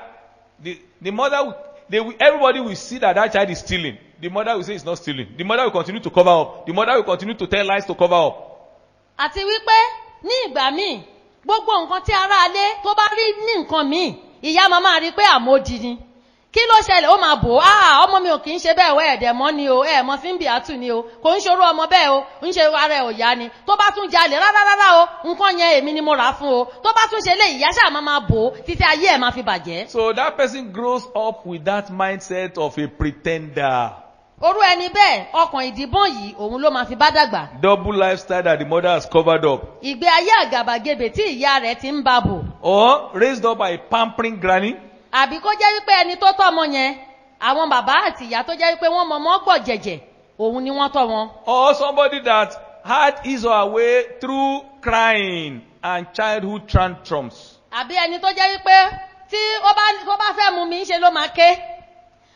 The mother, everybody will see that child is stealing. The mother will say it's not stealing. The mother will continue to cover up. The mother will continue to tell lies to cover up. àti wípé ní ìgbà míì gbogbo nǹkan tí ará alé tó bá rí ní nǹkan míì ìyá máa rí pé àmódi ni. kí ló ṣẹlẹ̀ ó máa bò á ọmọ mi ò kì í ṣe bẹ́ẹ̀ wẹ́ ẹ̀dẹ̀ mọ́ ni o mọ́ síbi àtù ni o kò ń ṣòro ọmọ bẹ́ẹ̀ o ń ṣe ara ẹ̀ ò yá ni tó bá tún jalè rárá o nǹkan yẹn èmi ni mo rà á fún o tó bá tún ṣe lé ìyá ṣáà máa bò ó títí ayé ẹ̀ máa fi bàjẹ́. So that person grows up with that mindset of a pretender. orú ẹni bẹ́ẹ̀ ọkàn ìdìbọn yìí òun ló máa fi bá dàgbà. Double lifestyle that the mother has covered up. ìgbé ayé àgàbàgebè tí ìyá rẹ̀ ti ń bá bò. Or raised up by a pampering granny. àbí kó jẹ́ wípé ẹni tó tọ́ ọmọ yẹn àwọn bàbá àti ìyá tó jẹ́ wípé wọ́n mọ ọmọ gbọ̀ jẹ̀jẹ̀ òun ni wọ́n tọ́ wọn. Or somebody that had his or her way through crying and childhood tantrums. àbí ẹni tó jẹ́ wípé tí ó bá fẹ́ mú mi ń ṣe ló máa ké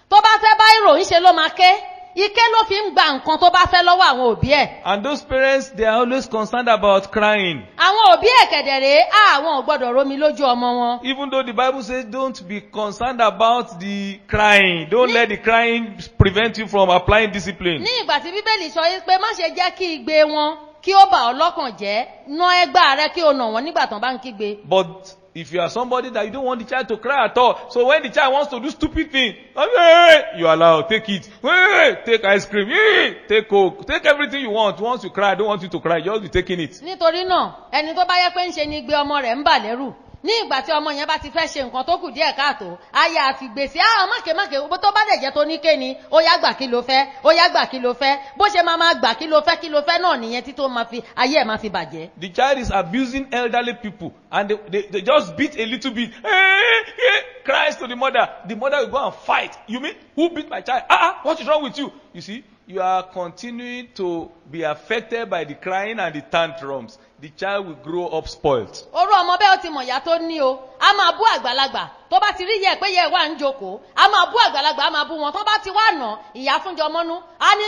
tó bá fẹ́ bá ìròyìn ṣe ló máa ké ike ló fi ń gba nǹkan tó bá fẹ́ lọ́wọ́ àwọn òbí ẹ̀. And those parents, they are always concerned about crying. àwọn òbí ẹ̀ kẹ̀dẹ̀rẹ́ àwọn ò gbọ́dọ̀ romi lójú ọmọ wọn. Even though the Bible says don't be concerned about the crying. Don't let the crying prevent you from applying discipline. ní ìgbà tí bíbélì sọ yìí pé má ṣe jẹ́ kí igbe wọn kí ó bà ọ́ lọ́kàn jẹ́ ná ẹgbàá rẹ kí o nà wọ́n nígbà tán bá ń kígbe. But if you are somebody that you don't want the child to cry at all, so when the child wants to do stupid thing, you allow, take it, take ice cream, take coke, take everything you want. Once you cry, I don't want you to cry, just be taking it. nítorí náà ẹni tó bá yẹ pé ń ṣe ni igbe ọmọ rẹ̀ ń bà lẹ́rù ní ìgbà tí ọmọ yẹn bá ti fẹ́ ṣe nǹkan tó kù díẹ̀ káàtó ayé àfi gbèsè mákèmákè tó bá dẹ̀ jẹ́ tó ní ké ni ó yá gbà kí ló fẹ́ ó yá gbà kí ló fẹ́ bó ṣe máa gbà kí ló fẹ́ náà nìyẹn tí tó máa fi ayé ẹ̀ máa fi bàjẹ́. The child is abusing elderly people and they just beat a little bit, cries to the mother. The mother will go and fight. You mean who beat my child? What is wrong with you? You see, you are continuing to be affected by the crying and the tantrums. The child will grow up spoiled. orú ọmọ bẹ́ẹ̀ ó ti mọ̀ ìyá tó ní o a máa bú àgbàlagbà tó bá ti rí yẹ pé yẹ wà ń jókòó a máa bú àgbàlagbà a máa bú wọn tó bá ti wà nà ìyá fúnjọ mọ́nú a ní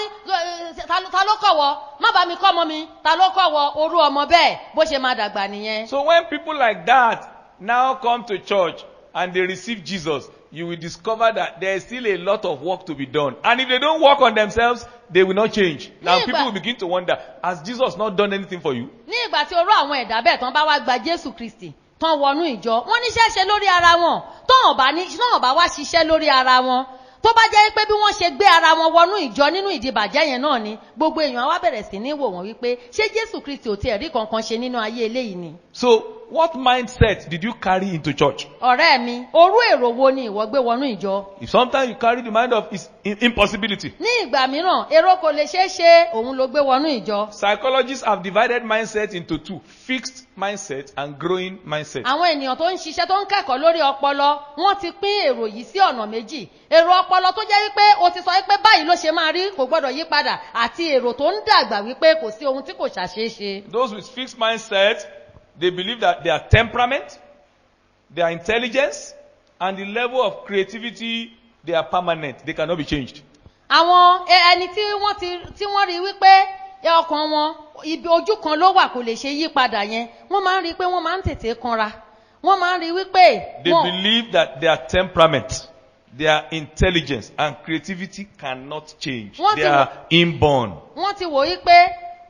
ta ló kọ̀wọ́ má bá mi kọ́ ọmọ mi ta ló kọ̀wọ́ orú ọmọ bẹ́ẹ̀ bó ṣe máa dàgbà nìyẹn. So when people like that now come to church and they receive Jesus, you will discover that there is still a lot of work to be done. And if they don't work on themselves, they will not change. Now people will begin to wonder, has Jesus not done anything for you? ní ìgbà tí orú àwọn ẹ̀dá bẹ́ẹ̀ tán bá wá gba Jésù Kristi tán wọnú ìjọ wọ́n níṣẹ́ ṣe lórí ara wọn tán ọ̀bá wá ṣiṣẹ́ lórí ara wọn tó bá jẹ́ pé bí wọ́n ṣe gbé ara wọn wọnú ìjọ nínú ìdìbàjẹ́ yẹn náà ni gbogbo èèyàn wá bẹ̀rẹ̀ sí ní wò wọ́n wípé ṣé Jésù Kristi ò tiẹ̀ rí kankan ṣe nínú ayé eléyìí ni. So what mindset did you carry into church? ọ̀rẹ́ mi orú èrò wo ni ìwọ gbé wọnú ìjọ. If sometimes you carry the mind of impossibility. ní ìgbà mìíràn èrò kò lè ṣeé ṣe òun ló gbé wọnú ìjọ. Psychologists have divided mindset into two: fixed mindset and growing mindset. àwọn ènìyàn tó ń ṣiṣẹ́ tó ń kẹ́kọ̀ọ́ lórí ọpọlọ wọ́n ti pín èrò yìí sí ọ̀nà méjì. èrò ọpọlọ tó jẹ́ wípé o ti sọ wípé báyìí ló ṣe máa rí kò gbọ́dọ̀ yí padà àti èrò tó ń dàgbà wípé kò sí ohun tí kò ṣàṣeéṣe. Those with fixed mindset, they believe that their temperament, their intelligence, and the level of creativity, they are permanent. They cannot be changed. àwọn ẹni tí wọ́n rí wípé ọkàn wọn ibi ojú kan ló wà kò lè ṣe yí padà yẹn wọ́n máa ń rí pé wọ́n máa ń tètè kanra wọ́n máa ń rí wípé They believe that their temperament, their intelligence and creativity cannot change. What They do- are inborn. wọ́n ti wò wípé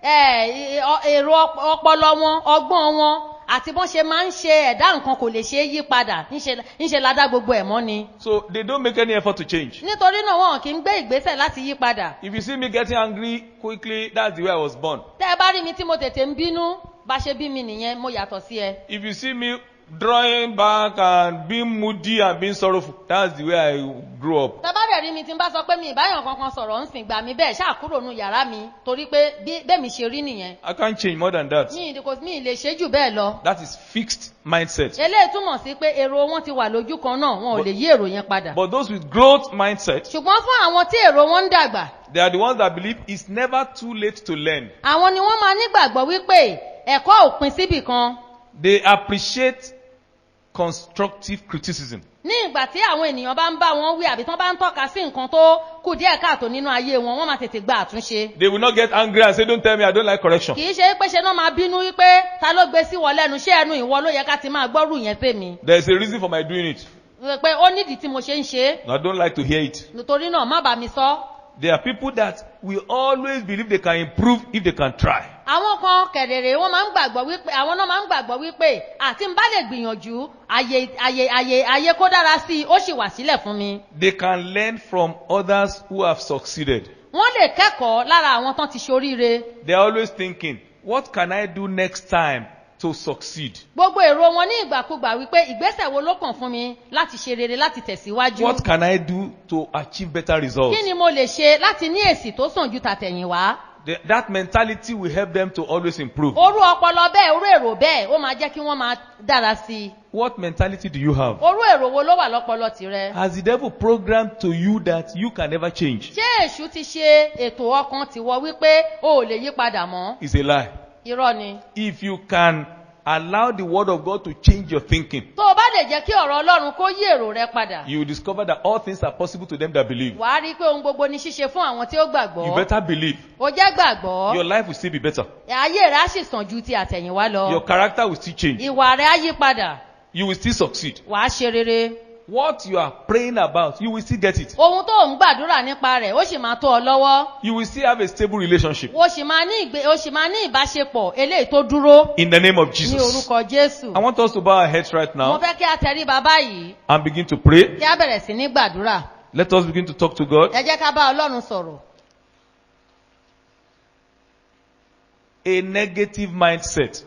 èrò ọpọlọ wọn ọgbọ́n wọn àti bọ́n ṣe máa ń ṣe ẹ̀dá nǹkan kò lè ṣe é yí padà ńṣe ládá gbogbo ẹ̀ mọ́ ni. So they don't make any effort to change. nítorí náà wọn kì í gbé ìgbésẹ̀ láti yí padà. If you see me getting angry quickly, that's the way I was born. tẹ́ ẹ bá rí mi tí mo tètè ń bínú bá ṣe bí mi nìyẹn mo yàtọ̀ sí ẹ. If you see me drawing back and being moody and being sorrowful, that's the way I grew up. tẹ́ bá dẹ̀ rí mi tí n bá sọ pé mi ìbáyàn kankan sọ̀rọ̀ ń sìn gbà mí bẹ́ẹ̀ ṣáà kúrò nù yàrá mi torí pé bẹ́ẹ̀ mi ṣe rí nìyẹn. I can't change more than that. mi ì lè ṣe jù bẹ́ẹ̀ lọ. That is fixed mindset. eléyìí túmọ̀ sí pé èrò wọn ti wà lójú kan náà wọn ò lè yí èrò yẹn padà. But those with growth mindset, ṣùgbọ́n fún àwọn tí èrò wọn ń dàgbà they are the ones that believe it's never too late to learn. àwọn ni wọ́n máa nígbàgbọ́ wípé ẹ̀kọ́ ò pin síbì kan. They appreciate constructive criticism. ní ìgbà tí àwọn ènìyàn bá ń bá wọn wí àbí tán bá ń tọ́ka sí nǹkan tó kù díẹ̀ káàtó nínú ayé wọn wọ́n máa tètè gba àtúnṣe. They will not get angry and say, don't tell me I don't like correction. kì í ṣe pé ṣe náà máa bínú wípé ta ló gbé sí wọ lẹ́nu ṣé ẹnu ìwọ ló yẹ ká ti máa gbọ́rù yẹn sèmi. There is a reason for my doing it. pé ó nídìí tí mo ṣe ń ṣe é I don't like to hear it. nítorí náà má bàa mi sọ. There are people that will always believe they can improve if they can try. àwọn kan kẹ̀dẹ̀rẹ̀ wọ́n máa ń gbàgbọ́ wípé àwọn náà máa ń gbàgbọ́ wípé àti ń bá lè gbìyànjú àyè kó dára sí i ó sì wà sílẹ̀ fún mi. They can learn from others who have succeeded. wọ́n lè kẹ́kọ̀ọ́ lára àwọn tán ti ṣoríire. They are always thinking, what can I do next time to succeed? gbogbo èrò wọn ní ìgbàkúgbà wípé ìgbésẹ̀ wo ló kàn fún mi láti ṣe rere láti tẹ̀síwájú. What can I do to achieve better results? kí ni mo lè ṣe láti ní èsì tó sàn ju tàtẹ̀yìnwá. That mentality will help them to always improve. orú ọpọlọ bẹ́ẹ̀ orú èrò bẹ́ẹ̀ ó máa jẹ́ kí wọ́n máa dára sí i. What mentality do you have? orú èrò wo ló wà lọ́pọlọ tirẹ̀. Has the devil programmed to you that you can never change? ṣé èṣù ti ṣe ètò ọkàn tiwọ wípé o ò lè yí padà mọ́. It's a lie. irọ́ ni. If you can allow the word of God to change your thinking, tó o bá lè jẹ́ kí ọ̀rọ̀ ọlọ́run kó yí èrò rẹ padà. you will discover that all things are possible to them that believe. wàá rí i pé ohun gbogbo ni ṣíṣe fún àwọn tí ó You gbàgbọ́. better believe. o jẹ́ gbàgbọ́. Your life will still be better. ayé rẹ á sì sàn ju ti àtẹ̀yìnwá lọ. Your character will still change. ìwà rẹ á yí padà. You will still succeed. wàá ṣe rere. What you are praying about, you will still get it. ohun tó ń gbàdúrà nípa rẹ̀ ó sì máa tó ọ lọ́wọ́. You will still have a stable relationship. o sì máa ní ìbáṣepọ̀ eléyìí tó dúró. In the name of ní Jesus. orúkọ Jésù. I want us to bow our heads right mo now fẹ́ kí a tẹrí bàbá yìí and begin to pray. kí a bẹ̀rẹ̀ sí ní gbàdúrà. Let us begin to talk to God. ẹ jẹ́ ká bá Ọlọ́run sọ̀rọ̀. A negative mindset,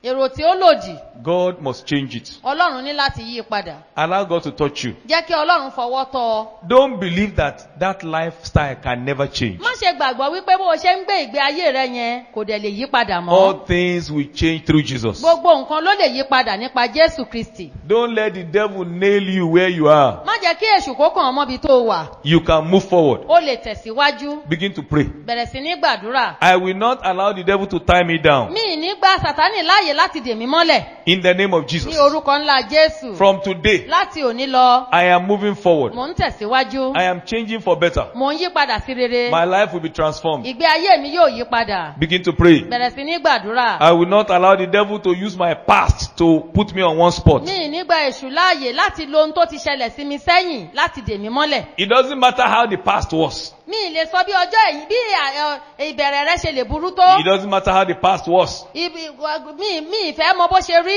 èrò tí ó lòdì God must change it. Ọlọ́run ní láti yí i padà. Allow God to touch you. jẹ́ kí Ọlọ́run fọwọ́ tọ́ ọ. Don't believe that lifestyle can never change. má ṣe gbàgbọ́ wípé bó o ṣe ń gbé ìgbé ayé rẹ yẹn kò dẹ̀ lè yí padà All mọ́. things will change through Jesus. gbogbo nǹkan ló lè yí padà nípa Jésù Kristi. Don't let the devil nail you where you are. má jẹ́ kí èṣù kó kàn ọ́ mọ́bi tó o wà. You can move forward. o lè tẹ̀síwájú. Begin to pray. bẹ̀rẹ̀ sí ní gbàdúrà. I will not allow the devil to tie me down. mi ì ní gba Sàtánì láàyè láti dè mí mọ́lẹ̀. In the name of ní Jesus. orúkọ ńlá Jésù. From today, láti òní lọ I am moving forward. mò ń tẹ̀síwájú. I am changing for better. mò ń yí padà sí rere. My life will be transformed. ìgbé ayé mi yóò yí padà. Begin to pray. bẹ̀rẹ̀ sí ní gbàdúrà. I will not allow the devil to use my past to put me on one spot. mi ì ní gba èṣù láàyè láti lo ohun tó ti ṣẹlẹ̀ sí mi sẹ́yìn láti dè mí mọ́lẹ̀. It doesn't matter how the past was. mi ì lè sọ bí ọjọ́ ẹ̀yìn bí ìbẹ̀rẹ̀ rẹ ṣe lè burú tó. It doesn't matter how the past was. mi ì fẹ́ mọ bó ṣe rí.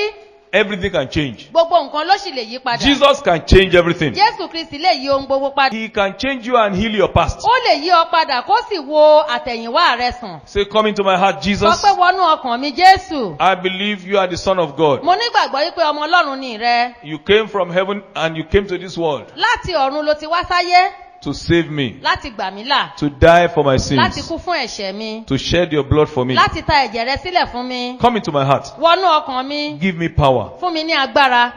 Everything can change. gbogbo nǹkan ló sì lè yí padà. Jesus can change everything. Jésù Kristi lè yí ohun gbogbo padà. He can change you and heal your past. ó lè yí ọ padà kó sì wo àtẹ̀yìnwá rẹ sàn. Say, come into my heart, sọ Jesus. pé wọnú ọkàn mi Jésù. I believe you are the Son of God. mo nígbàgbọ́ wípé ọmọ Ọlọ́run ni rẹ. You came from heaven and you came to this world láti ọ̀run ló ti wá sáyé. to save me, láti gbà mí là. to die for my láti sins, kú fún ẹ̀ṣẹ̀ mi. to shed your blood for me. láti ta ẹ̀jẹ̀ rẹ sílẹ̀ fún mi. Come into my heart. wọnú ọkàn mi. Give me power. fún mi ní agbára.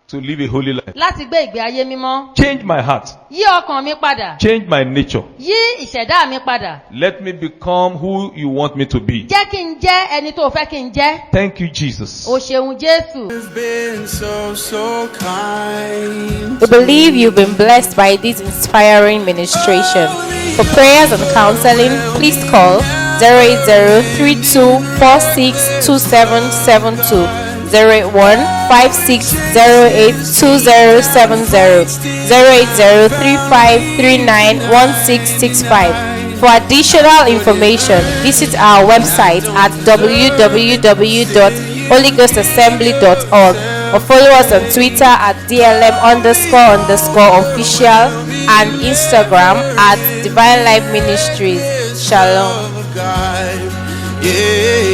to live a holy life. láti gbé ìgbé ayé mímọ́. Change my heart. Yí ọkàn mi padà. Change my nature. Yí ìṣẹ̀dá mi padà. Let me become who you want me to be. Jẹ́ kí n jẹ́ ẹni tó fẹ́ kí n jẹ́. Thank you, Jesus. O ṣeun Jésù. You've been so kind. We believe you've been blessed by this inspiring ministration. For prayers and counseling, please call 08032462772, 08156082070, 08035391665. For additional information, visit our website at www.holyghostAssembly.org or follow us on Twitter at DLM__official and Instagram at Divine Life Ministries. Shalom. God. Yeah.